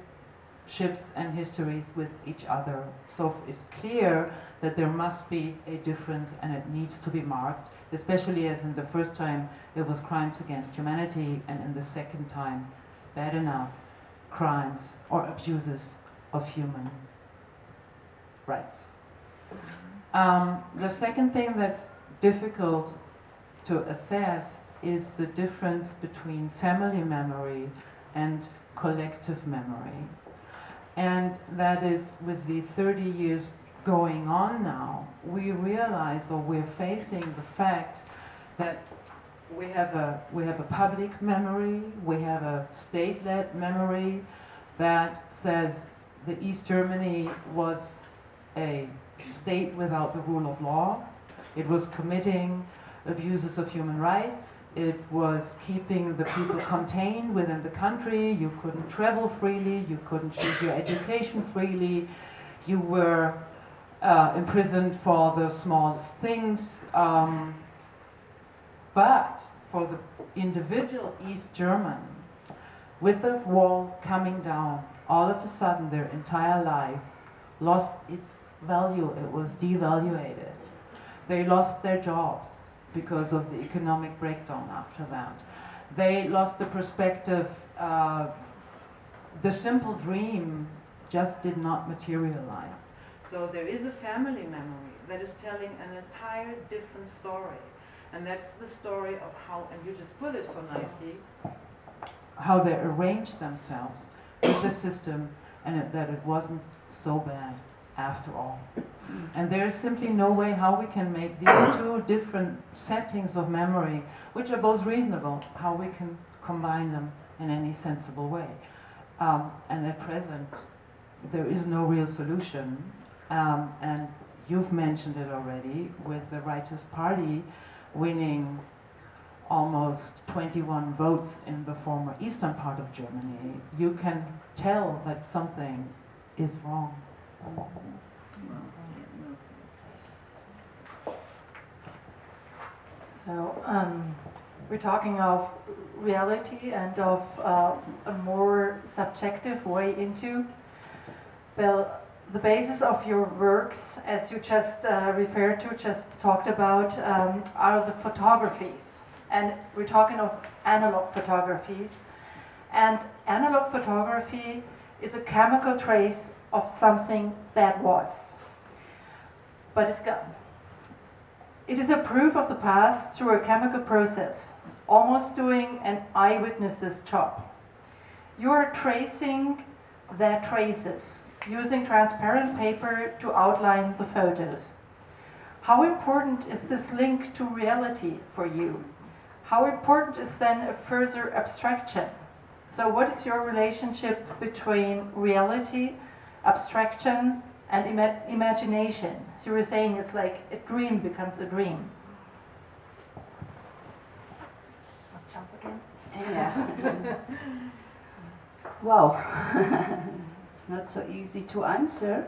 and histories with each other? So it's clear that there must be a difference and it needs to be marked, especially as in the first time it was crimes against humanity, and in the second time, bad enough, crimes or abuses of human rights. The second thing that's difficult to assess is the difference between family memory and collective memory. And that is, with the 30 years going on now, we realize, or we're facing the fact that we have a public memory, we have a state-led memory that says that East Germany was a state without the rule of law. It was committing abuses of human rights. It was keeping the people contained within the country. You couldn't travel freely. You couldn't choose your education freely. You were imprisoned for the smallest things. But for the individual East German, with the wall coming down, all of a sudden their entire life lost its value. It was devaluated. They lost their jobs because of the economic breakdown after that. They lost the perspective. The simple dream just did not materialize. So there is a family memory that is telling an entire different story. And that's the story of how, and you just put it so nicely, how they arranged themselves with the system, and that it wasn't so bad after all. And there is simply no way how we can make these two different settings of memory, which are both reasonable, how we can combine them in any sensible way. And at present, there is no real solution. And you've mentioned it already, with the Writers' Party winning almost 21 votes in the former eastern part of Germany. You can tell that something is wrong. So we're talking of reality and of a more subjective way into the basis of your works, as you just referred to, just talked about, are the photographies. And we're talking of analog photographies. And analog photography is a chemical trace of something that was, but it's gone. It is a proof of the past through a chemical process, almost doing an eyewitness's job. You are tracing their traces, using transparent paper to outline the photos. How important is this link to reality for you? How important is then a further abstraction? So what is your relationship between reality, abstraction, and imagination? So you were saying it's like a dream becomes a dream. jump again. Yeah. Wow. It's not so easy to answer.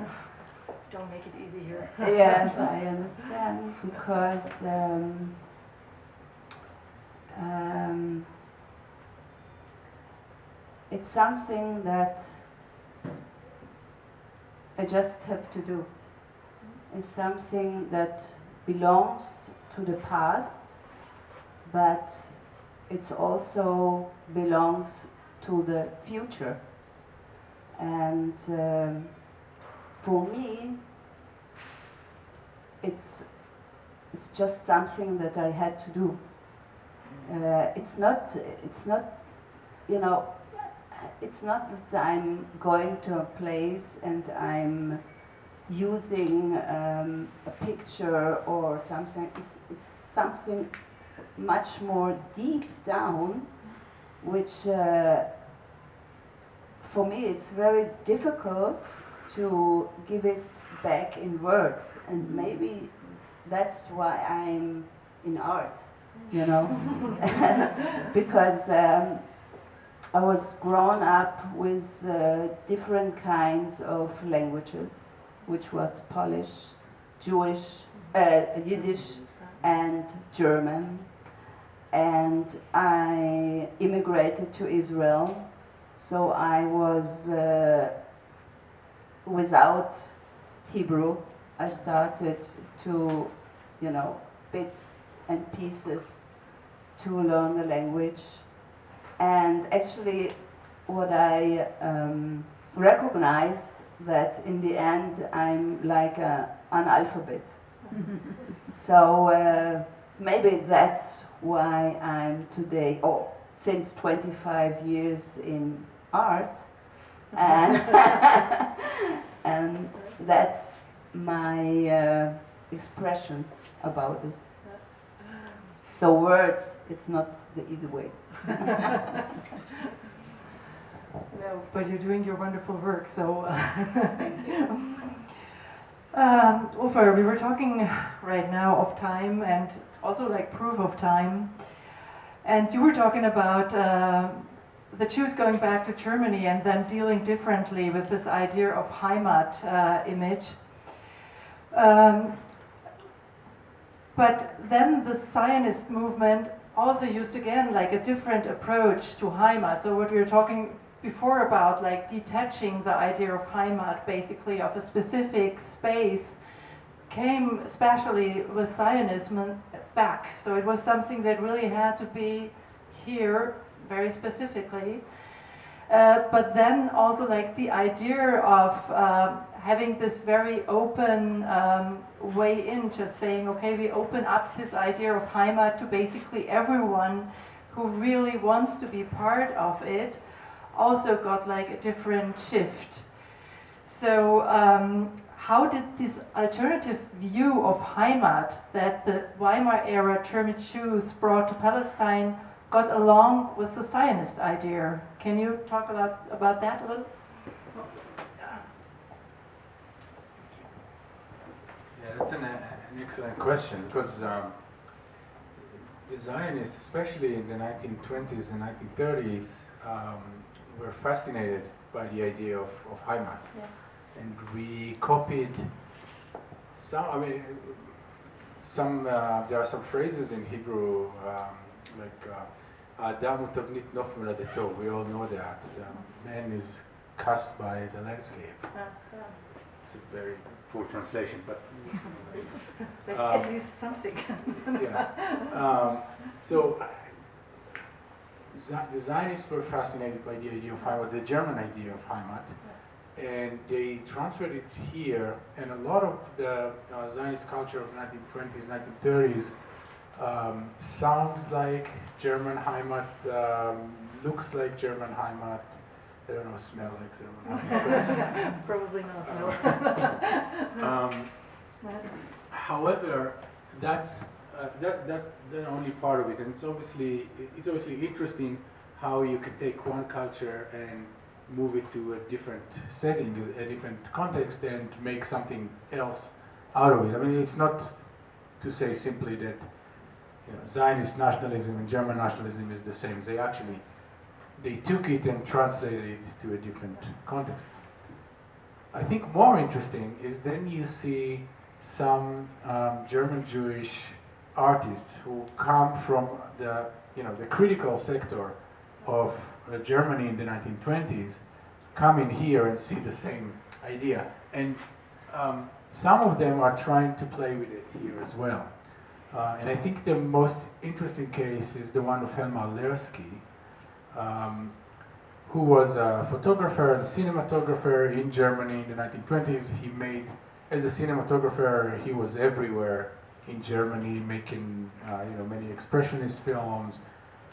Don't make it easy here. Yes, I understand, because it's something that I just have to do. It's something that belongs to the past, but it also belongs to the future. And for me, it's just something that I had to do. It's not, you know, it's not that I'm going to a place and I'm using a picture or something. It's something much more deep down, which for me it's very difficult to give it back in words, and maybe that's why I'm in art, you know, because I was grown up with different kinds of languages, which was Polish, Jewish, Yiddish, and German. And I immigrated to Israel, so I was without Hebrew. I started to, you know, bits and pieces to learn the language. And actually, what I recognized that in the end I'm like an analphabet. So maybe that's why I'm today, since 25 years in art, and, and that's my expression about it. So words, it's not the easy way. No, but you're doing your wonderful work, so... Thank you. Uffer, we were talking right now of time and also like proof of time. And you were talking about the Jews going back to Germany and then dealing differently with this idea of Heimat image. But then the Zionist movement also used again like a different approach to Heimat. So what we were talking before about like detaching the idea of Heimat basically of a specific space came especially with Zionism back. So it was something that really had to be here very specifically. But then also like the idea of having this very open way in, just saying, okay, we open up this idea of Heimat to basically everyone who really wants to be part of it, also got like a different shift. So how did this alternative view of Heimat that the Weimar era German Jews brought to Palestine got along with the Zionist idea? Can you talk about that a little? Yeah, that's an excellent question, because the Zionists, especially in the 1920s and 1930s, were fascinated by the idea of Heimat. Yeah. And we copied some, there are some phrases in Hebrew, like Adam utavnit nof moladeto. We all know that. The man is cast by the landscape. It's a very poor translation, but at least something. yeah. So the Zionists were fascinated by the idea of Heimat, the German idea of Heimat, and they transferred it here. And a lot of the Zionist culture of 1920s, 1930s sounds like German Heimat, looks like German Heimat. I don't know, smell like German Heimat. Probably not, no. However, that's the only part of it, and it's obviously interesting how you can take one culture and move it to a different setting, a different context, and make something else out of it. I mean, it's not to say simply that Zionist nationalism and German nationalism is the same. They took it and translated it to a different context. I think more interesting is then you see some German Jewish artists who come from the critical sector of Germany in the 1920s, come in here and see the same idea. And some of them are trying to play with it here as well. And I think the most interesting case is the one of Helmar Lersky, who was a photographer and cinematographer in Germany in the 1920s. As a cinematographer, he was everywhere in Germany, making many expressionist films,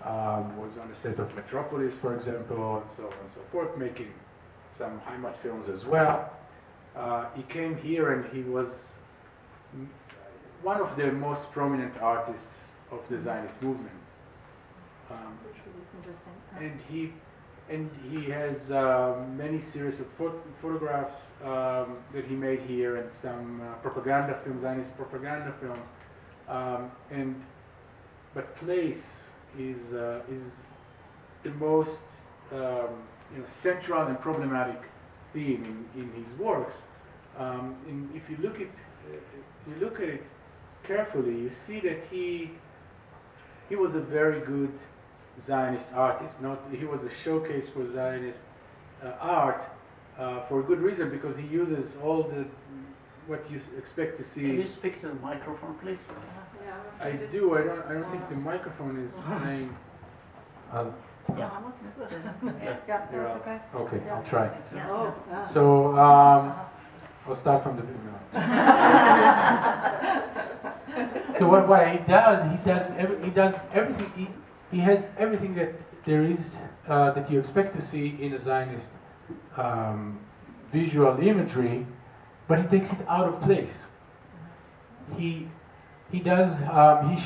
was on the set of Metropolis, for example, and so on and so forth, making some Heimat films as well. He came here and he was one of the most prominent artists of the Zionist movement. Which really is interesting. And he has many series of photographs that he made here, and some propaganda films, Zionist propaganda films. But place is the most central and problematic theme in his works. And if you look at it carefully, you see that he was a very good Zionist artist. He was a showcase for Zionist art for a good reason, because he uses all what you expect to see. Can you speak to the microphone, please? I do. I don't think the microphone is playing. Yeah, that's okay. Okay, I'll try. Oh, So I'll start from the beginning. So what he does everything. He has everything that there is that you expect to see in a Zionist visual imagery, but he takes it out of place. He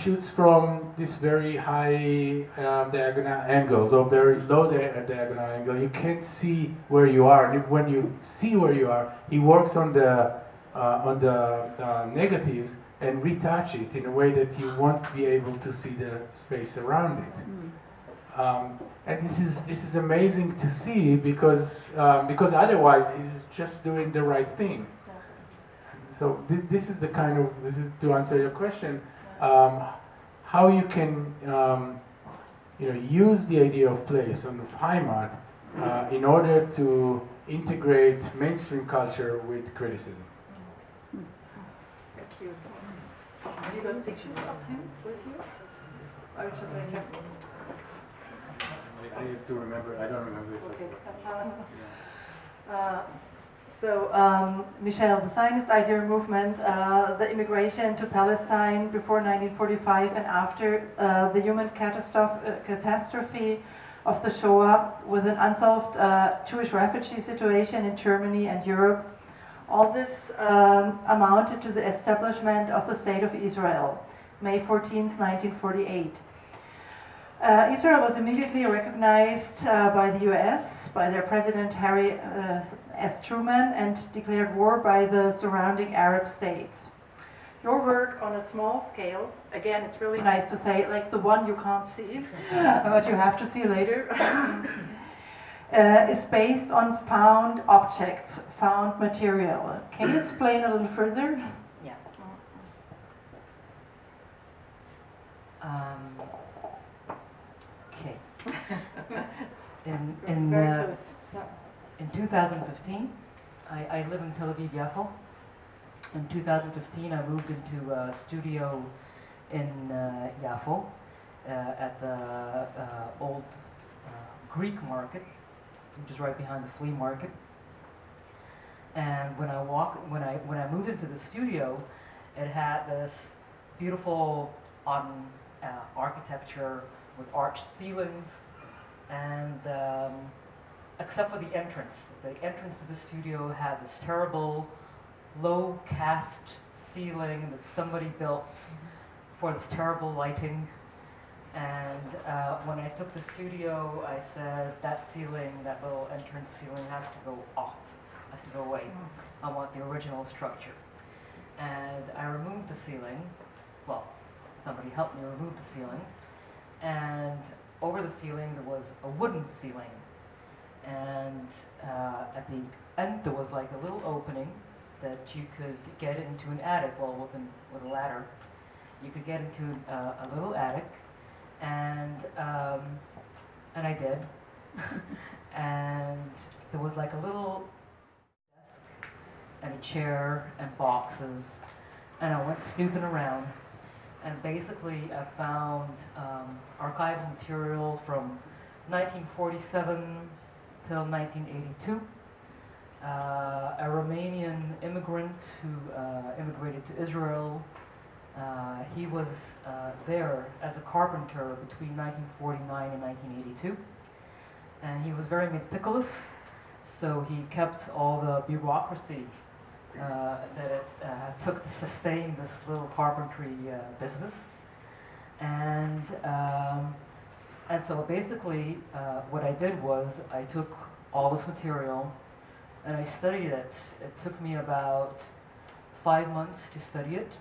shoots from this very high diagonal angles or very low diagonal angle. You can't see where you are, and when you see where you are, he works on the negatives and retouch it in a way that you won't be able to see the space around it. And this is amazing to see because otherwise he's just doing the right thing. So this is to answer your question, how you can use the idea of place and of Heimat in order to integrate mainstream culture with criticism. thank you. Have you got pictures of him with you? Or just like I have to remember. I don't remember. So, Michel, the Zionist idea movement, the immigration to Palestine before 1945 and after the human catastrophe of the Shoah, with an unsolved Jewish refugee situation in Germany and Europe, all this amounted to the establishment of the State of Israel, May 14, 1948. Israel was immediately recognized by the US, by their president Harry S. Truman, and declared war by the surrounding Arab states. Your work on a small scale, again, it's really nice to say, like the one you can't see, but you have to see later, is based on found objects, found material. Can you explain a little further? Yeah. Okay. Very close. Yeah. In 2015, I live in Tel Aviv, Yafo. In 2015, I moved into a studio in Yafo at the old Greek market, which is right behind the flea market. And when I moved into the studio, it had this beautiful architecture with arched ceilings, and except for the entrance to the studio had this terrible low cast ceiling that somebody built for this terrible lighting. And when I took the studio, I said, that ceiling, that little entrance ceiling has to go off, has to go away. I want the original structure. And I removed the ceiling, well, somebody helped me remove the ceiling. And over the ceiling there was a wooden ceiling. And at the end there was like a little opening that you could get into an attic, well, with a ladder. You could get into a little attic, and I did. And there was like a little desk and a chair and boxes, and I went snooping around, and basically I found archival material from 1947 till 1982. A Romanian immigrant who immigrated to Israel. He was there as a carpenter between 1949 and 1982. And he was very meticulous, so he kept all the bureaucracy that it took to sustain this little carpentry business. And so basically what I did was I took all this material and I studied it. It took me about 5 months to study it,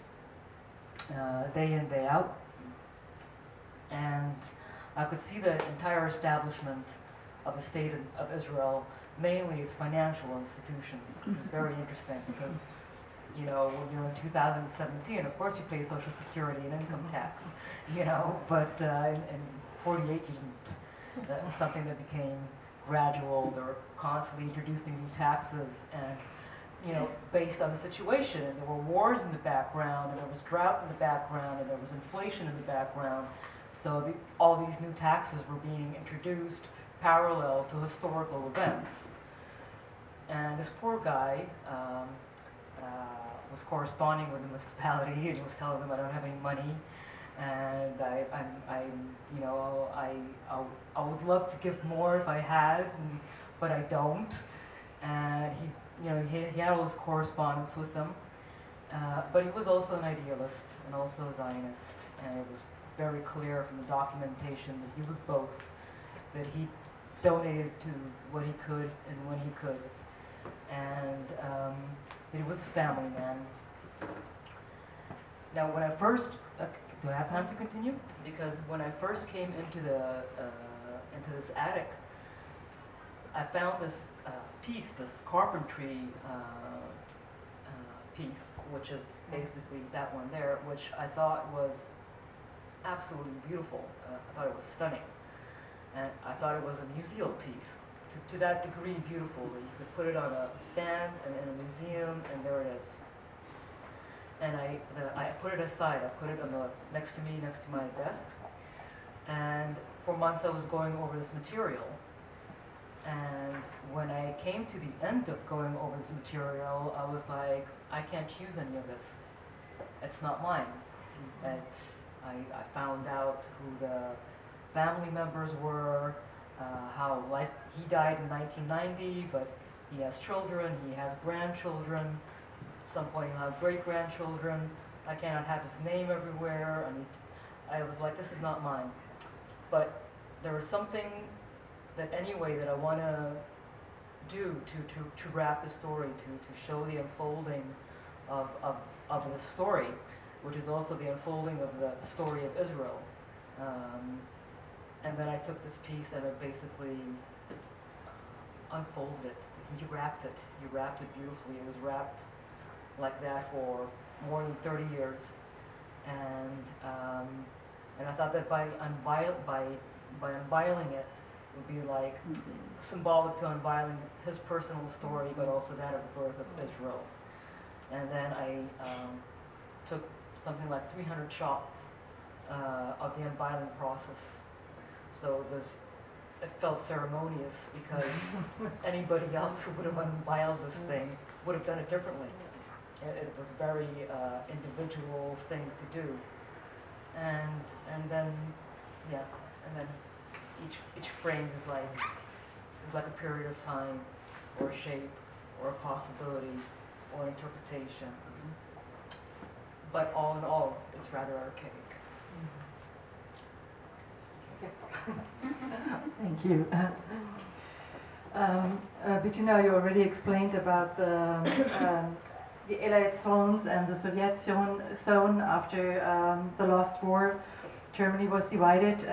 day in, day out. And I could see the entire establishment of the state of Israel, mainly its financial institutions, which is very interesting because, you know, when you're in 2017, of course you pay Social Security and income tax, you know, but in 48 you didn't. That was something that became gradual. They were constantly introducing new taxes and, you know, based on the situation. And there were wars in the background, and there was drought in the background, and there was inflation in the background. So all these new taxes were being introduced parallel to historical events. And this poor guy was corresponding with the municipality, and he was telling them I don't have any money, and I would love to give more if I had, but I don't. And he had all his correspondence with them, but he was also an idealist and also a Zionist, and it was very clear from the documentation that he was both, that he donated to what he could and when he could, and that he was a family man. Now, when I first, do I have time to continue? Because when I first came into this attic, I found this piece, this carpentry piece, which is basically that one there, which I thought was absolutely beautiful. I thought it was stunning. And I thought it was a museal piece, to that degree beautiful, that you could put it on a stand and in a museum, and there it is. And I put it aside. I put it on next to me, next to my desk. And for months I was going over this material. And when I came to the end of going over this material, I was like, I can't use any of this. It's not mine. I found out who the family members were, how he died in 1990, but he has children, he has grandchildren. At some point he'll have great-grandchildren. I cannot have his name everywhere. I was like, this is not mine. But there was something that anyway that I want to do to wrap the story, to show the unfolding of the story, which is also the unfolding of the story of Israel. And then I took this piece and I basically unfolded it. He wrapped it. He wrapped it beautifully. It was wrapped like that for more than 30 years. And I thought that by unveiling it would be like symbolic to unveiling his personal story, but also that of the birth of Israel. And then I took something like 300 shots of the unveiling process. So it felt ceremonious because anybody else who would have unveiled this thing would have done it differently. It was a very individual thing to do. And then each frame is like a period of time, or a shape, or a possibility, or an interpretation. But all in all, it's rather archaic. Thank you. Betiina, you already explained about the the Allied zones and the Soviet zone after the last war. Germany was divided.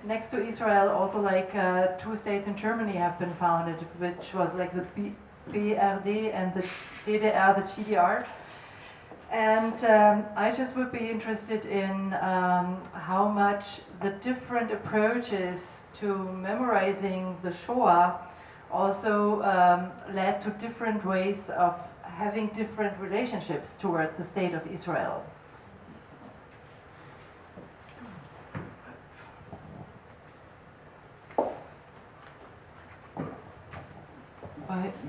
Next to Israel, also like 2 states in Germany have been founded, which was like the BRD and the DDR, the GDR. And I just would be interested in how much the different approaches to memorizing the Shoah also led to different ways of having different relationships towards the state of Israel.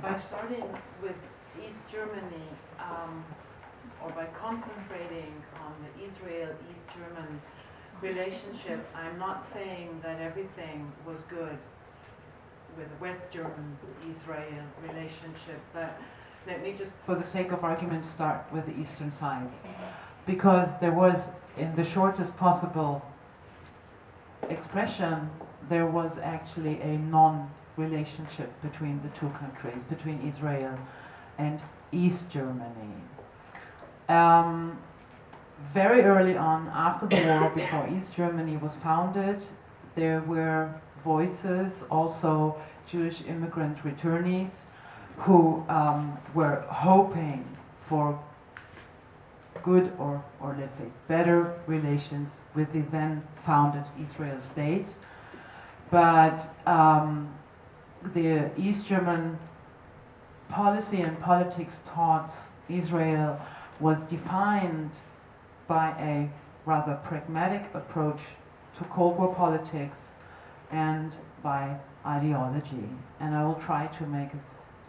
By starting with East Germany, or by concentrating on the Israel-East German relationship, I'm not saying that everything was good with the West German-Israel relationship, but let me just, for the sake of argument, start with the eastern side. Because there was, in the shortest possible expression, there was actually a non-relationship between the two countries, between Israel and East Germany. Very early on, after the war, before East Germany was founded, there were voices, also Jewish immigrant returnees, who were hoping for good or let's say better relations with the then founded Israel state. But the East German policy and politics taught Israel was defined by a rather pragmatic approach to Cold War politics and by ideology. And I will try to make it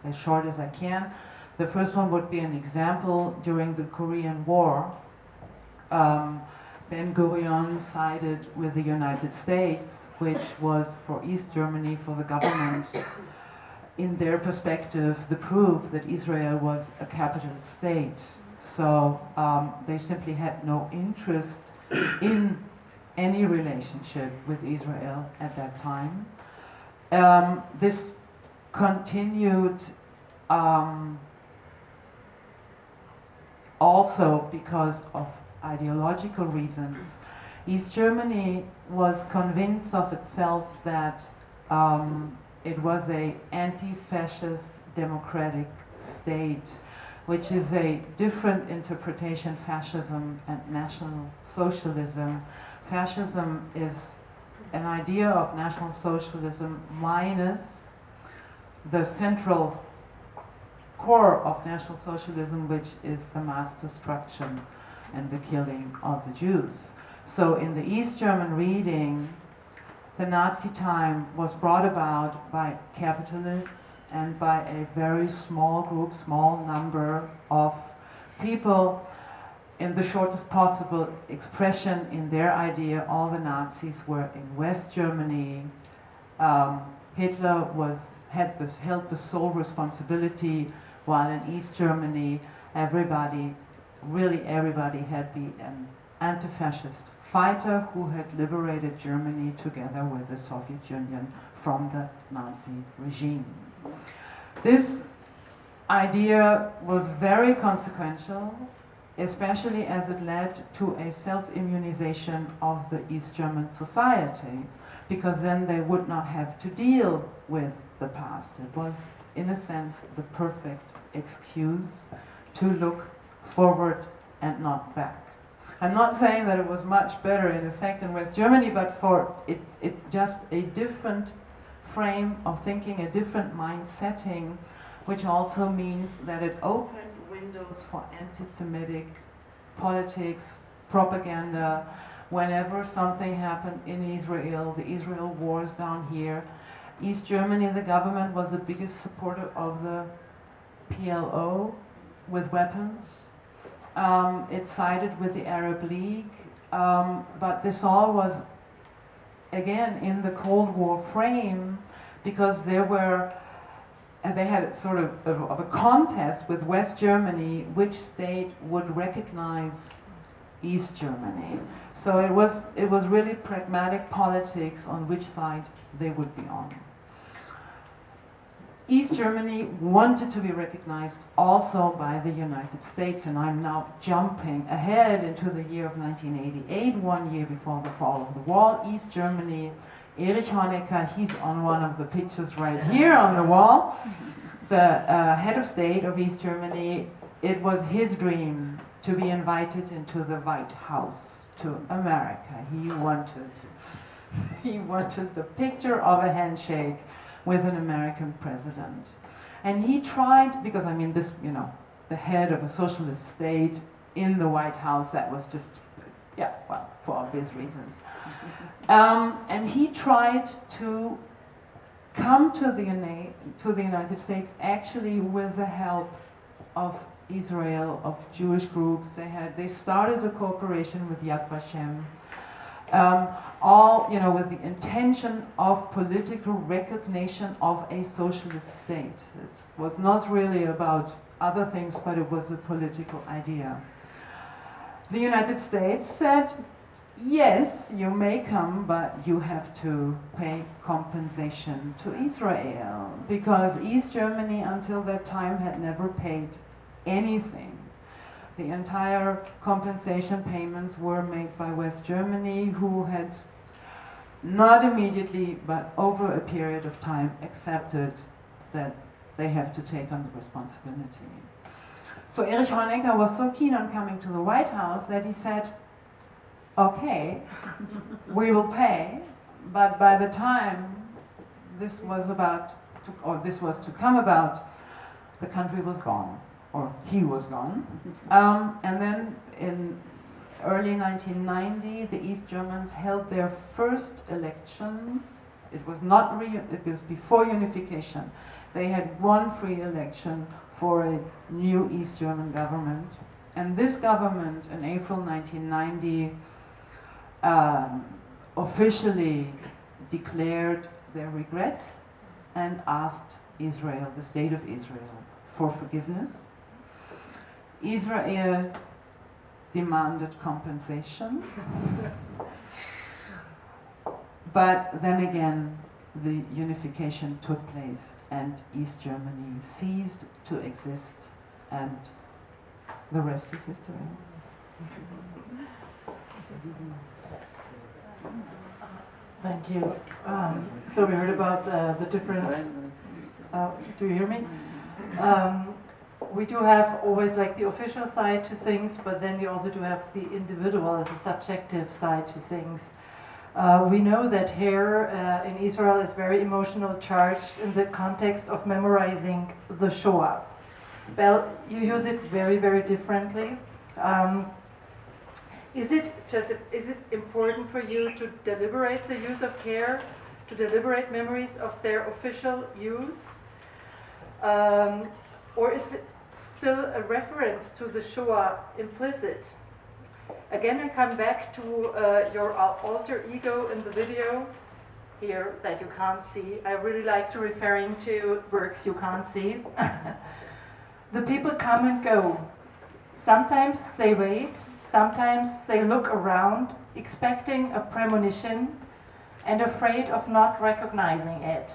as short as I can. The first one would be an example during the Korean War. Ben-Gurion sided with the United States, which was for East Germany, for the government, in their perspective, the proof that Israel was a capitalist state. So they simply had no interest in any relationship with Israel at that time. This continued also because of ideological reasons. East Germany was convinced of itself that it was an anti-fascist democratic state, which is a different interpretation, fascism and National Socialism. Fascism is an idea of National Socialism minus the central core of National Socialism, which is the mass destruction and the killing of the Jews. So in the East German reading, the Nazi time was brought about by capitalists and by a very small group, small number of people. In the shortest possible expression, in their idea, all the Nazis were in West Germany. Hitler held the sole responsibility, while in East Germany, really everybody had been an anti-fascist fighter who had liberated Germany together with the Soviet Union from the Nazi regime. This idea was very consequential, especially as it led to a self-immunization of the East German society, because then they would not have to deal with the past. It was, in a sense, the perfect excuse to look forward and not back. I'm not saying that it was much better in effect in West Germany, but for it just a different frame of thinking, a different mind setting, which also means that it opened windows for anti-Semitic politics, propaganda. Whenever something happened in Israel, the Israel wars down here, East Germany, the government was the biggest supporter of the PLO with weapons. It sided with the Arab League, but this all was, again, in the Cold War frame, because they had sort of a contest with West Germany, which state would recognize East Germany. So it was really pragmatic politics on which side they would be on. East Germany wanted to be recognized also by the United States, and I'm now jumping ahead into the year of 1988, 1 year before the fall of the wall. East Germany, Erich Honecker, he's on one of the pictures right here on the wall. The head of state of East Germany, it was his dream to be invited into the White House to America. He wanted the picture of a handshake with an American president. And he tried, because I mean this, you know, the head of a socialist state in the White House, that was just, yeah, well, for obvious reasons. And he tried to come to the United States actually with the help of Israel, of Jewish groups. They started a cooperation with Yad Vashem, all, you know, with the intention of political recognition of a socialist state. It was not really about other things, but it was a political idea. The United States said, yes, you may come, but you have to pay compensation to Israel, because East Germany until that time had never paid anything. The entire compensation payments were made by West Germany, who had not immediately, but over a period of time, accepted that they have to take on the responsibility. So Erich Honecker was so keen on coming to the White House that he said, okay, we will pay, but by the time this was to come about, the country was gone, or he was gone. And then in early 1990, the East Germans held their first election. It was it was before unification. They had one free election for a new East German government. And this government in April 1990 officially declared their regret and asked Israel, the state of Israel, for forgiveness. Israel demanded compensation, but then again the unification took place and East Germany ceased to exist, and the rest is history. Thank you. So we heard about the difference. Do you hear me? We do have always like the official side to things, but then we also do have the individual as a subjective side to things. We know that hair in Israel is very emotional charged in the context of memorizing the Shoah. Well, you use it very, very differently. Is it important for you to deliberate the use of hair, to deliberate memories of their official use? Or is it still a reference to the Shoah implicit? Again, I come back to your alter ego in the video here that you can't see. I really like to referring to works you can't see. The people come and go. Sometimes they wait, sometimes they look around, expecting a premonition and afraid of not recognizing it.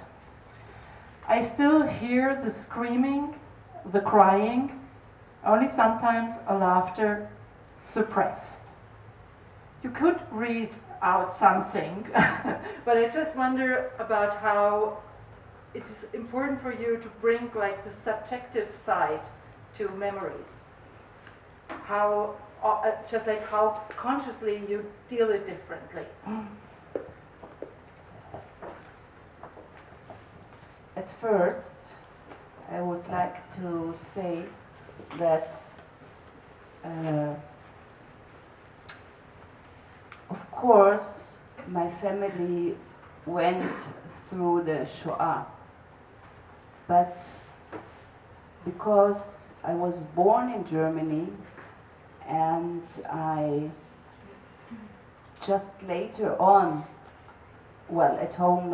I still hear the screaming, the crying, only sometimes a laughter suppressed. You could read out something, but I just wonder about how it's important for you to bring like the subjective side to memories. How, just like how consciously you deal it differently. At first, I would like to say that of course my family went through the Shoah, but because I was born in Germany and I just later on, well, at home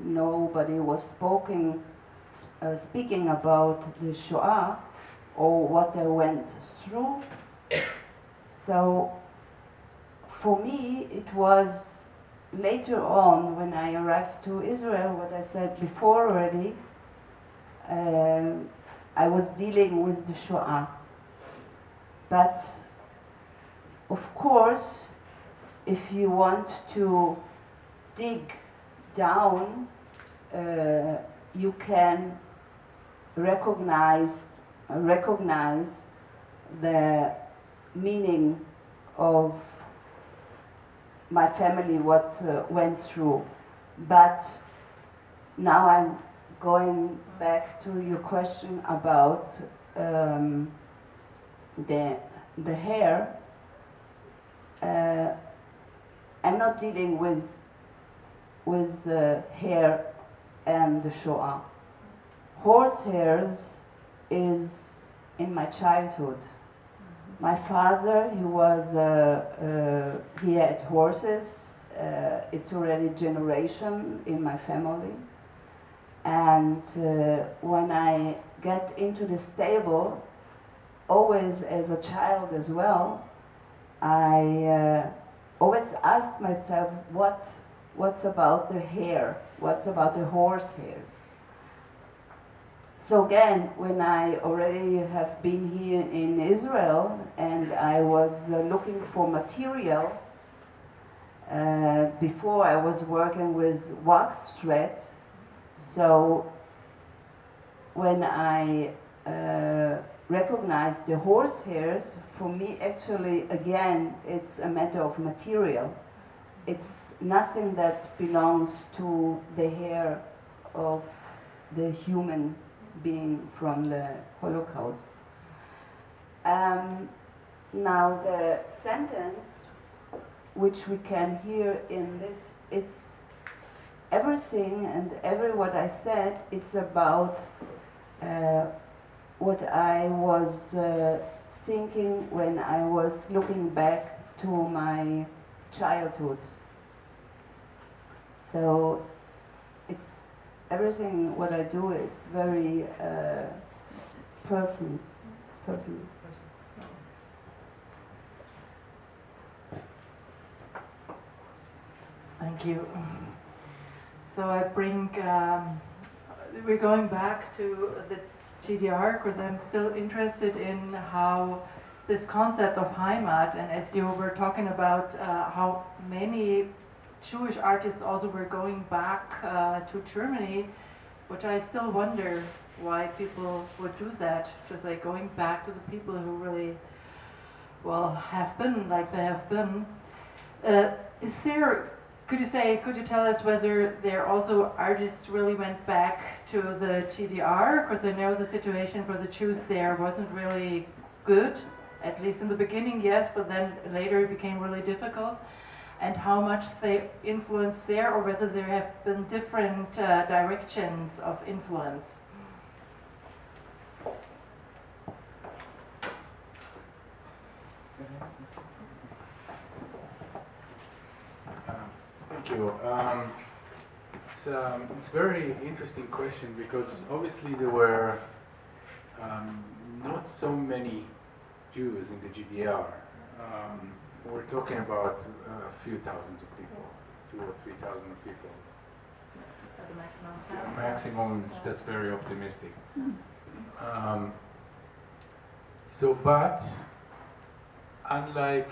nobody was speaking about the Shoah or what I went through. So for me it was later on when I arrived to Israel, what I said before already, I was dealing with the Shoah. But of course, if you want to dig down, you can recognize the meaning of my family, what went through. But now I'm going back to your question about the hair. I'm not dealing with hair and the Shoah. Horse hairs is in my childhood. My father, he had horses. It's already generation in my family. And when I get into the stable, always as a child as well, I always asked myself, what's about the hair? What's about the horse hairs? So again, when I already have been here in Israel and I was looking for material, before I was working with wax thread, so when I recognized the horse hairs, for me actually, again, it's a matter of material. It's nothing that belongs to the hair of the human being from the Holocaust. Now the sentence which we can hear in this, it's everything and what I said, it's about what I was thinking when I was looking back to my childhood. So it's everything what I do, it's very personal. Thank you. So I bring, we're going back to the GDR because I'm still interested in how this concept of Heimat, and as you were talking about how many Jewish artists also were going back to Germany, which I still wonder why people would do that, just like going back to the people who really, well, have been like they have been. Is there, could you tell us whether there also artists really went back to the GDR? Because I know the situation for the Jews there wasn't really good, at least in the beginning, yes, but then later it became really difficult. And how much they influenced there, or whether there have been different directions of influence. Thank you. It's a very interesting question because obviously there were not so many Jews in the GDR. We're talking about a few thousands of people, 2,000 or 3,000 people. The maximum. Yeah, maximum, that's very optimistic. But unlike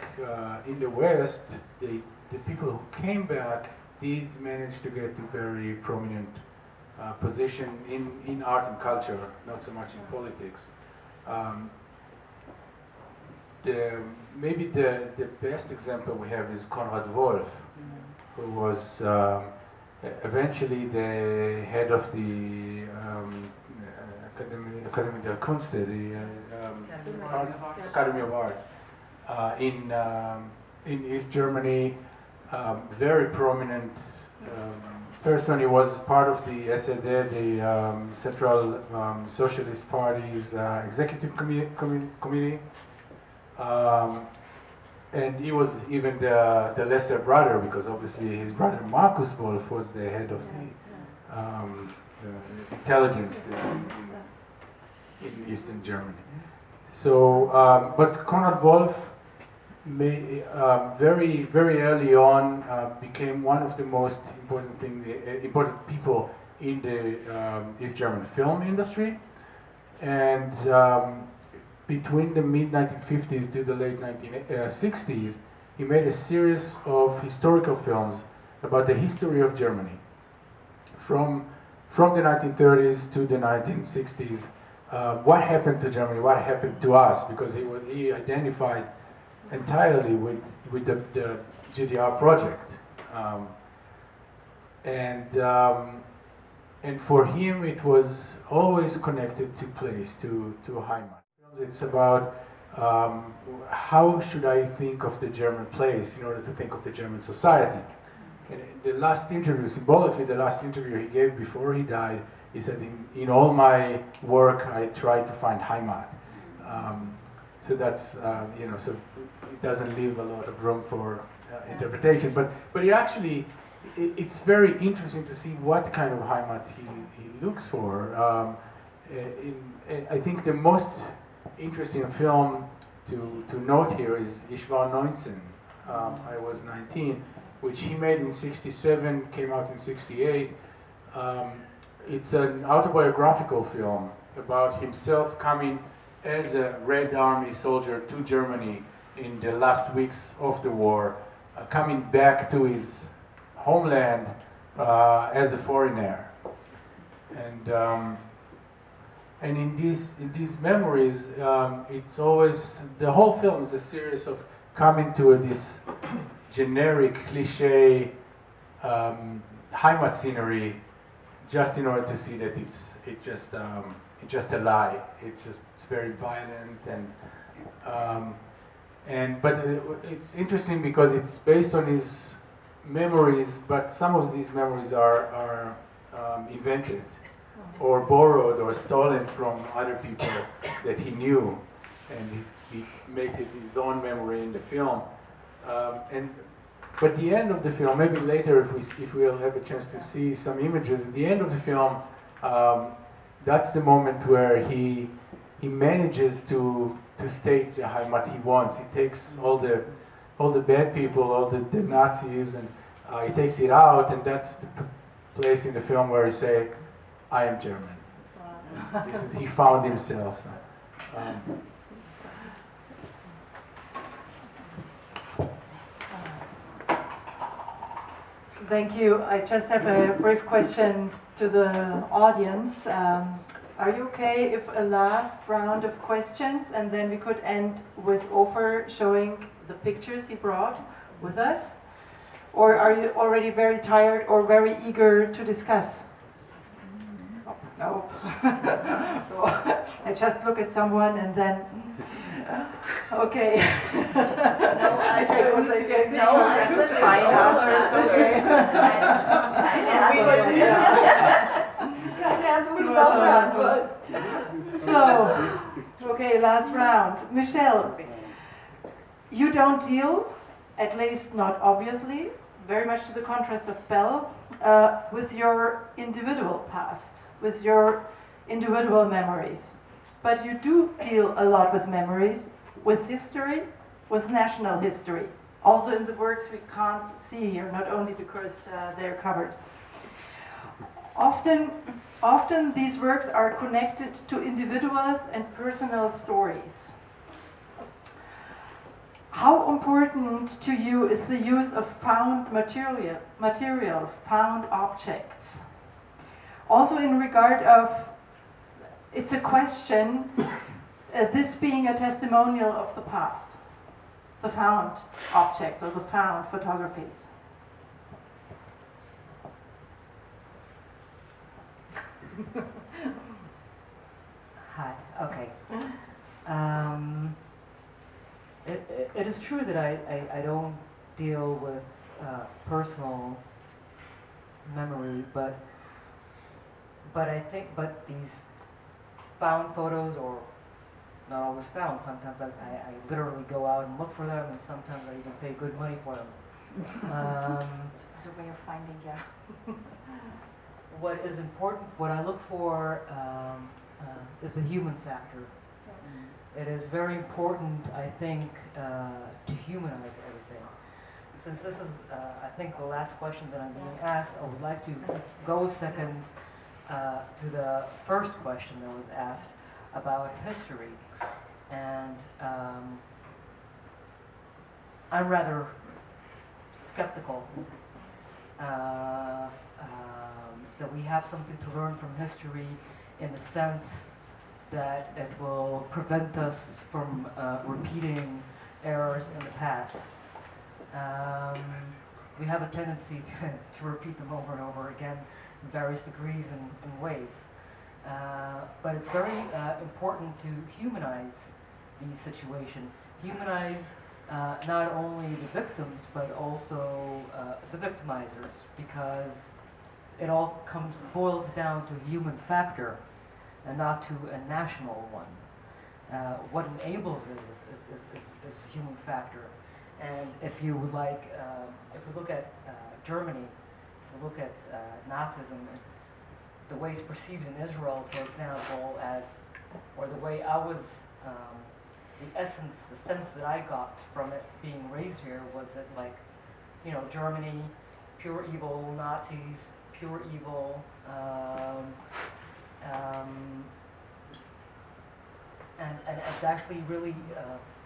in the West, the people who came back did manage to get a very prominent position in art and culture, not so much in politics. Maybe the best example we have is Konrad Wolf, who was eventually the head of the Academy der Künste, the Academy of Art in East Germany. Very prominent person. He was part of the SED, the Central Socialist Party's executive committee. And he was even the lesser brother, because obviously his brother Markus Wolf was the head of the intelligence in Eastern Germany. So, but Konrad Wolf very very early on became one of the most important people in the East German film industry, and between the mid 1950s to the late 1960s, he made a series of historical films about the history of Germany, from the 1930s to the 1960s. What happened to Germany? What happened to us? Because he identified entirely with the GDR project, and for him it was always connected to place, to Heimat. It's about how should I think of the German place in order to think of the German society. And the last interview, symbolically the last interview he gave before he died, he said, in all my work I try to find Heimat. So that's, so it doesn't leave a lot of room for interpretation. But it actually, it's very interesting to see what kind of Heimat he looks for. I think the most interesting film to note here is Ich war 19, I was 19, which he made in 67, came out in 68. It's an autobiographical film about himself coming as a Red Army soldier to Germany in the last weeks of the war, coming back to his homeland as a foreigner. And in these memories, it's always, the whole film is a series of coming to this generic cliche Heimat scenery, just in order to see that it's just a lie. It's very violent but it's interesting because it's based on his memories, but some of these memories are invented or borrowed or stolen from other people that he knew, and he makes it his own memory in the film. But the end of the film, maybe later if we'll have a chance to see some images, at the end of the film, that's the moment where he manages to state the Heimat he wants. He takes all the bad people, all the Nazis, and he takes it out, and that's the place in the film where he say, I am German. He found himself. Thank you. I just have a brief question to the audience. Are you okay if a last round of questions, and then we could end with Offer showing the pictures he brought with us? Or are you already very tired or very eager to discuss? No. So I just look at someone and then, okay. No answers. No answers. Fine answers. Okay. So, okay, last round. Michelle, you don't deal, at least not obviously, very much to the contrast of Belle, with your individual past, with your individual memories. But you do deal a lot with memories, with history, with national history. Also in the works we can't see here, not only because they're covered. Often these works are connected to individuals and personal stories. How important to you is the use of found material, found objects? Also in regard of, it's a question, this being a testimonial of the past, the found objects or the found photographies. Hi, okay. It is true that I don't deal with personal memory, but these found photos, or not always found, sometimes I literally go out and look for them, and sometimes I even pay good money for them. It's a way of finding, yeah. What is important, what I look for is the human factor. it is very important, I think, to humanize everything. Since this is, I think, the last question that I'm being asked, I would like to go a second to the first question that was asked about history. And I'm rather skeptical that we have something to learn from history in the sense that it will prevent us from repeating errors in the past. We have a tendency to repeat them over and over again in various degrees and ways. But it's very important to humanize these situations. Humanize not only the victims, but also the victimizers, because it all boils down to a human factor and not to a national one. What enables it is human factor. And if you would like, if we look at Germany, if we look at Nazism, the way it's perceived in Israel, for example, as, or the way I was, the essence, the sense that I got from it being raised here was that, like, you know, Germany, pure evil, Nazis, pure evil, and it's actually really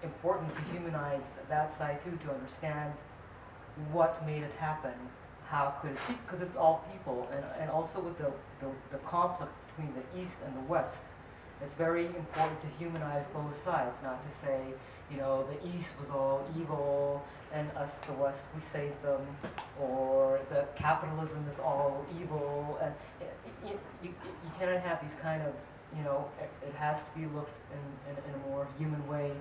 important to humanize that side too, to understand what made it happen, how could it be, because it's all people, and also with the conflict between the East and the West, it's very important to humanize both sides, not to say, you know, the East was all evil and us, the West, we saved them, or the capitalism is all evil, and you cannot have these kind of, you know, it has to be looked in a more human way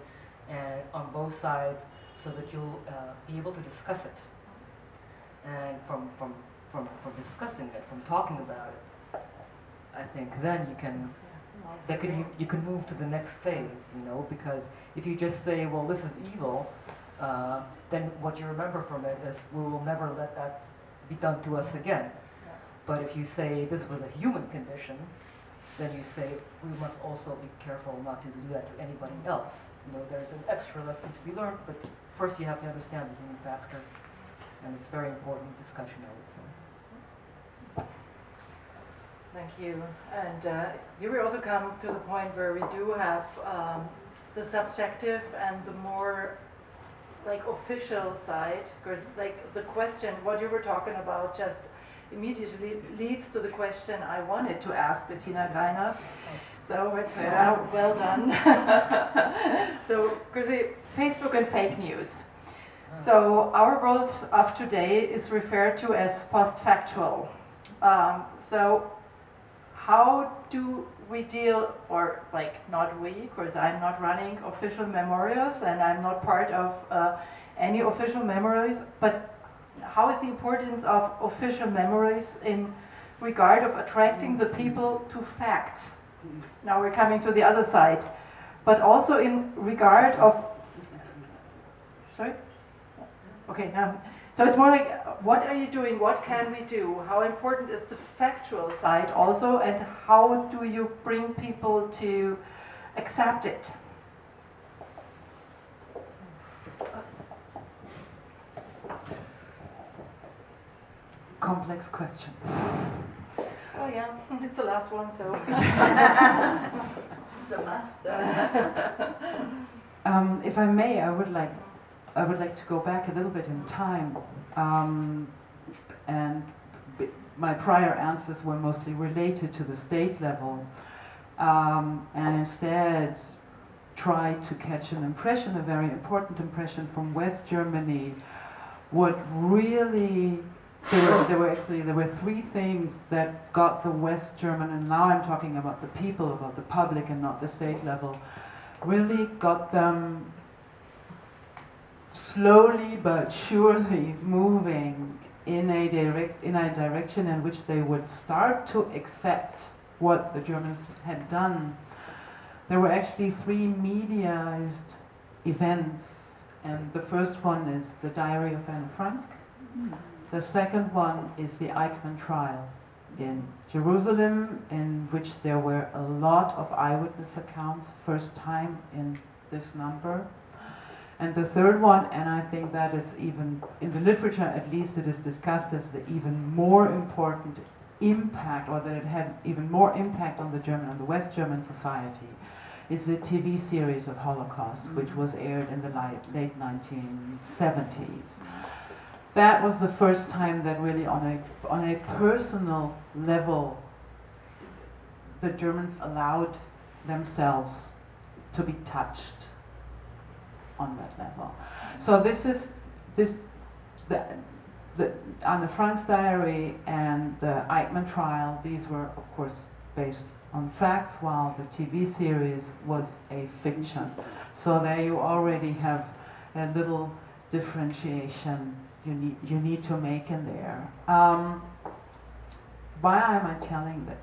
and on both sides, so that you'll be able to discuss it. And from discussing it, from talking about it, I think then you can move to the next phase, you know, because if you just say, well, this is evil, then what you remember from it is, we will never let that be done to us again. But if you say this was a human condition, then you say we must also be careful not to do that to anybody else. You know, there's an extra lesson to be learned, but first you have to understand the human factor, and it's very important discussion, I would say. Thank you. And here we also come to the point where we do have the subjective and the more like official side, because like the question, what you were talking about just immediately leads to the question I wanted to ask Bettina Greiner. So it's well done. So, Facebook and fake news. So our world of today is referred to as post-factual. So how do we deal, or like not we, because I'm not running official memorials and I'm not part of any official memories, but how is the importance of official memories in regard of attracting the people to facts? Now we're coming to the other side, but also in regard of, sorry? Okay, so it's more like, what are you doing, what can we do, how important is the factual side also, and how do you bring people to accept it? Complex question. Oh yeah, it's the last one, so. It's a must. If I may, I would like to go back a little bit in time, and my prior answers were mostly related to the state level, and instead try to catch an impression, a very important impression from West Germany. What really there were three things that got the West German, and now I'm talking about the people, about the public and not the state level, really got them slowly but surely moving in a direction in which they would start to accept what the Germans had done. There were actually three mediaized events, and the first one is the Diary of Anne Frank. The second one is the Eichmann trial. in Jerusalem, in which there were a lot of eyewitness accounts, first time in this number. And the third one, and I think that is even, in the literature at least, it is discussed as the even more important impact, or that it had even more impact on the West German society, is the TV series of Holocaust, which was aired in the late 1970s. That was the first time that really on a personal level the Germans allowed themselves to be touched on that level. So the Anne Frank's diary and the Eichmann trial, these were of course based on facts, while the TV series was a fiction. So there you already have a little differentiation you need to make in there. Why am I telling this?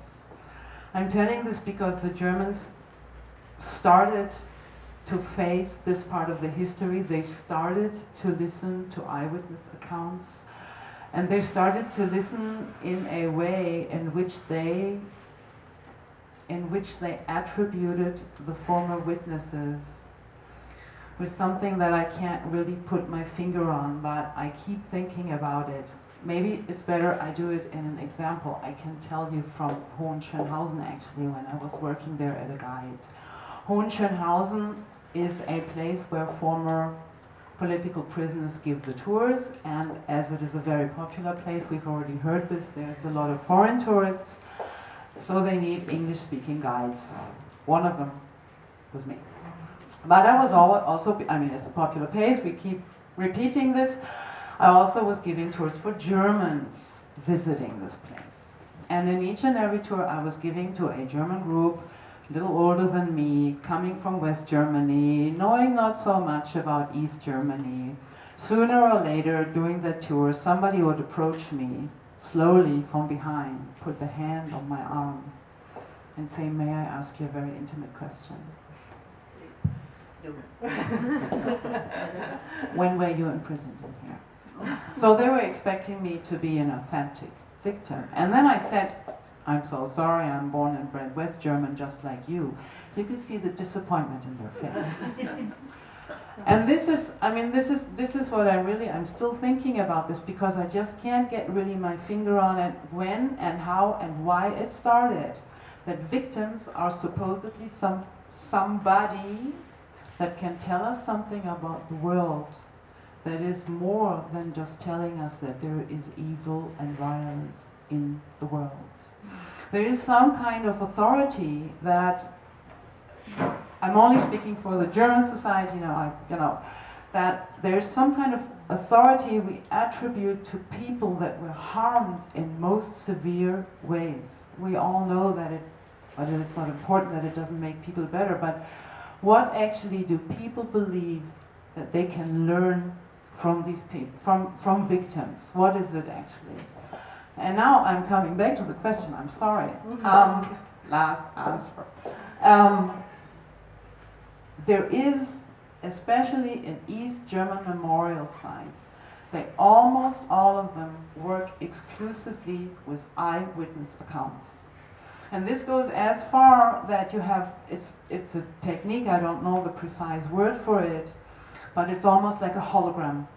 I'm telling this because the Germans started to face this part of the history. They started to listen to eyewitness accounts, and they started to listen in a way in which they attributed the former witnesses with something that I can't really put my finger on, but I keep thinking about it. Maybe it's better I do it in an example. I can tell you from Hohenschönhausen, actually, when I was working there as a guide. Hohenschönhausen is a place where former political prisoners give the tours, and as it is a very popular place, we've already heard this, there's a lot of foreign tourists, so they need English-speaking guides. One of them was me. But I was also, I mean, it's a popular place, we keep repeating this. I also was giving tours for Germans visiting this place. And in each and every tour I was giving to a German group, a little older than me, coming from West Germany, knowing not so much about East Germany. Sooner or later, during that tour, somebody would approach me slowly from behind, put the hand on my arm, and say, "May I ask you a very intimate question?" When were you imprisoned in here? So they were expecting me to be an authentic victim. And then I said, "I'm so sorry, I'm born and bred West German just like you." You could see the disappointment in their face. And this is what I'm still thinking about this, because I just can't get really my finger on it, when and how and why it started. That victims are supposedly somebody that can tell us something about the world that is more than just telling us that there is evil and violence in the world. There is some kind of authority that, I'm only speaking for the German society now, that there's some kind of authority we attribute to people that were harmed in most severe ways. We all know that it's not important, that it doesn't make people better, but what actually do people believe that they can learn from these people, from victims? What is it actually? And now I'm coming back to the question, I'm sorry. Last answer. There is, especially in East German memorial sites, almost all of them work exclusively with eyewitness accounts. And this goes as far that you have, it's a technique, I don't know the precise word for it, but it's almost like a hologram.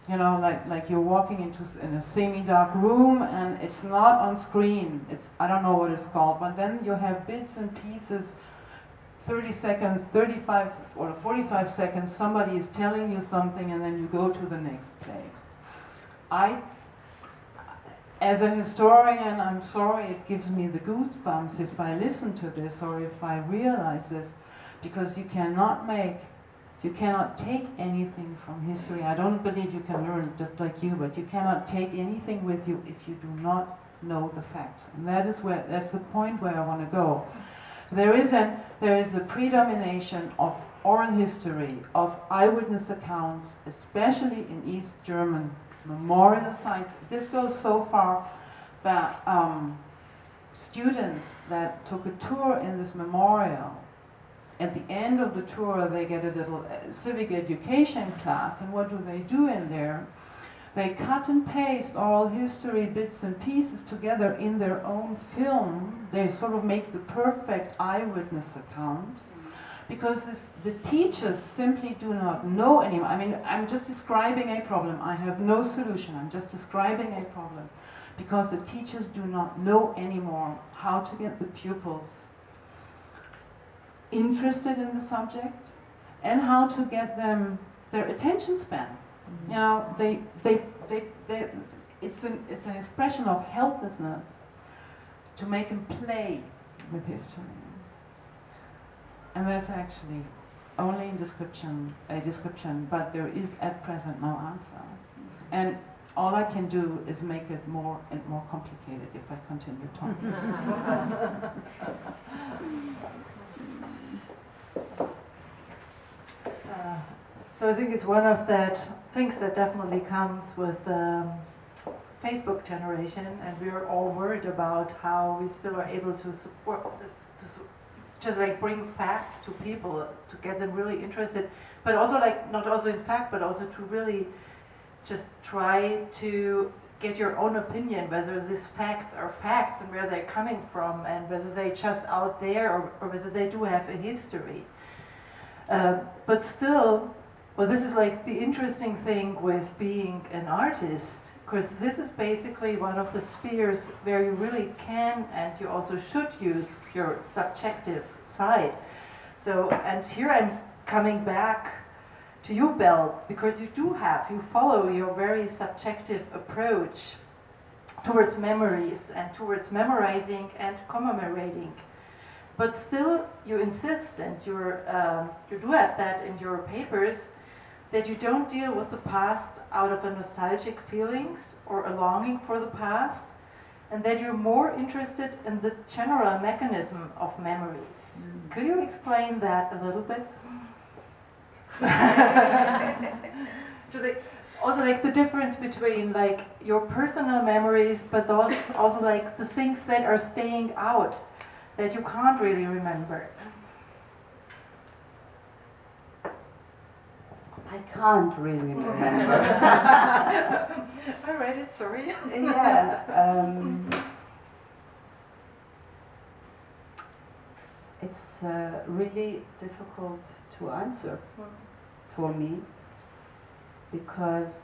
You know, like you're walking in a semi-dark room and it's not on screen. I don't know what it's called, but then you have bits and pieces, 30 seconds, 35 or 45 seconds, somebody is telling you something and then you go to the next place. As a historian, I'm sorry, it gives me the goosebumps if I listen to this or if I realize this, because you cannot take anything from history. I don't believe you can learn just like you, but you cannot take anything with you if you do not know the facts. And that's the point where I want to go. There is a predomination of oral history, of eyewitness accounts, especially in East German memorial sites. This goes so far that students that took a tour in this memorial, at the end of the tour they get a little civic education class, and what do they do in there? they cut and paste oral history bits and pieces together in their own film. They sort of make the perfect eyewitness account, because the teachers simply do not know anymore. I mean, I'm just describing a problem. I have no solution. I'm just describing a problem, because the teachers do not know anymore how to get the pupils interested in the subject and how to get them their attention span. You know, it's an expression of helplessness to make them play with history. And that's actually only a description, but there is at present no answer. And all I can do is make it more and more complicated if I continue talking. So I think it's one of that things that definitely comes with Facebook generation, and we are all worried about how we still are able to support, just like bring facts to people, to get them really interested, but also like not also in fact, but also to really just try to get your own opinion, whether these facts are facts and where they're coming from, and whether they're just out there or whether they do have a history. But still, well, this is like the interesting thing with being an artist, because this is basically one of the spheres where you really can and you also should use your subjective side. So, and here I'm coming back to you, Belle, because you follow your very subjective approach towards memories and towards memorizing and commemorating. But still, you insist, and you do have that in your papers, that you don't deal with the past out of a nostalgic feelings or a longing for the past, and that you're more interested in the general mechanism of memories. Could you explain that a little bit? Just like, also like the difference between like your personal memories, but also like the things that are staying out, that you can't really remember. I can't really remember. I read it, sorry. Yeah. It's really difficult to answer for me, because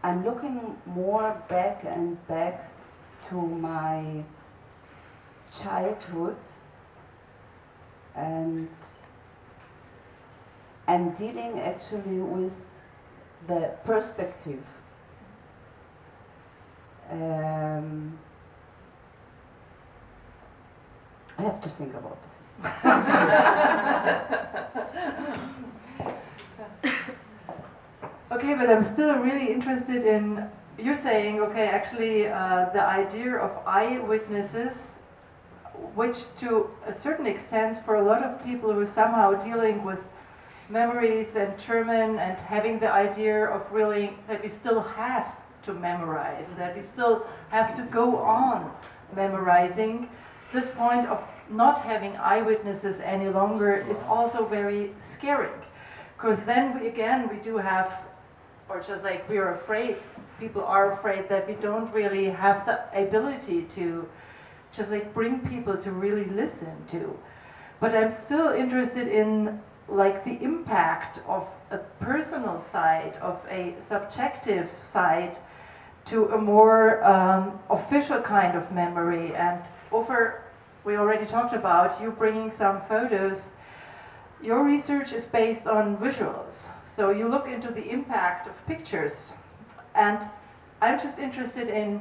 I'm looking more back and back to my childhood, and I'm dealing actually with the perspective. I have to think about this. Okay, but I'm still really interested in, you're saying, okay, actually the idea of eyewitnesses, which to a certain extent for a lot of people who are somehow dealing with memories and German and having the idea of really that we still have to memorize, that we still have to go on memorizing, this point of not having eyewitnesses any longer is also very scary. Because then we do have, or just like we're afraid, people are afraid that we don't really have the ability to just like bring people to really listen to. But I'm still interested in like the impact of a personal side, of a subjective side, to a more official kind of memory. And Offer, we already talked about you bringing some photos. Your research is based on visuals, so you look into the impact of pictures. And I'm just interested in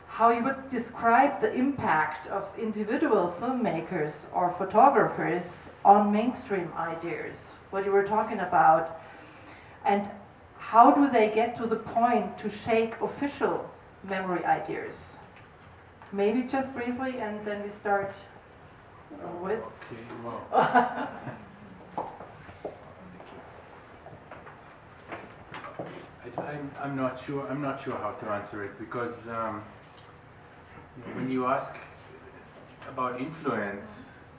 how you would describe the impact of individual filmmakers or photographers on mainstream ideas, what you were talking about, and how do they get to the point to shake official memory ideas? Maybe just briefly, and then we start with. Okay, well. I'm not sure how to answer it, because when you ask about influence,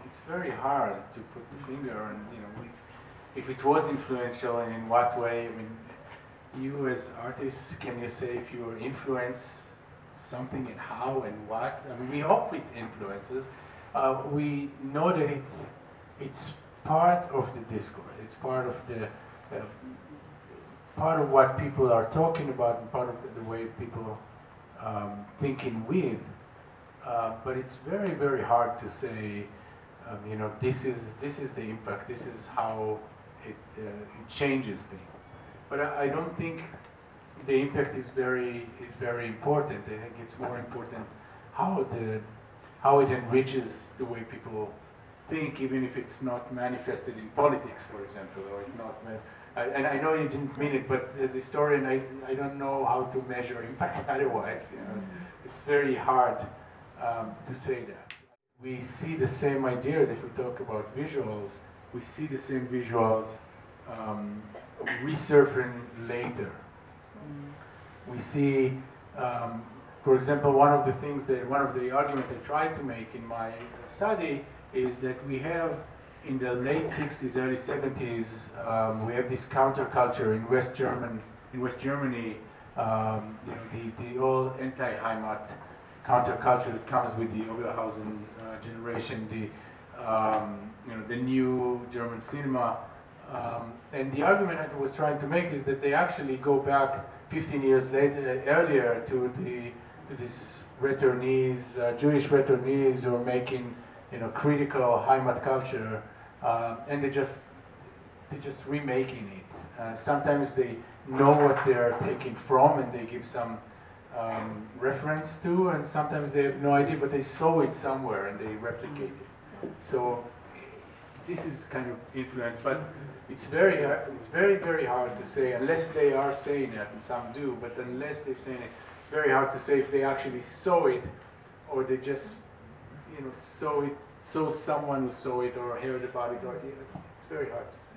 it's very hard to put the finger on. if it was influential and in what way. I mean, you as artists, can you say if you influence something and how and what? I mean, we hope it influences. We know that it's part of the discourse. It's part of the part of what people are talking about and part of the way people thinking with. But it's very, very hard to say. You know, this is the impact. This is how it changes things. But I don't think the impact is very important. I think it's more important how it enriches the way people think, even if it's not manifested in politics, for example, or if not. And I know you didn't mean it, but as a historian, I don't know how to measure impact otherwise. You know, it's very hard to say that. We see the same ideas if we talk about visuals. We see the same visuals resurfacing later. We see, for example, one of the arguments I tried to make in my study is that we have in the late 60s, early 70s, we have this counterculture in West Germany, you know, the old anti-Heimat counterculture that comes with the Oberhausen generation, you know, the new German cinema, and the argument I was trying to make is that they actually go back 15 years earlier to this returnees, Jewish returnees, who are making, you know, critical Heimat culture, and they're just remaking it. Sometimes they know what they're taking from, and they give some reference to, and sometimes they have no idea, but they saw it somewhere and they replicate it. So this is kind of influence, but it's very, very hard to say, unless they are saying it, and some do, but unless they're saying it, it's very hard to say if they actually saw it, or they just, you know, saw someone who saw it, or heard about it, or it's very hard to say.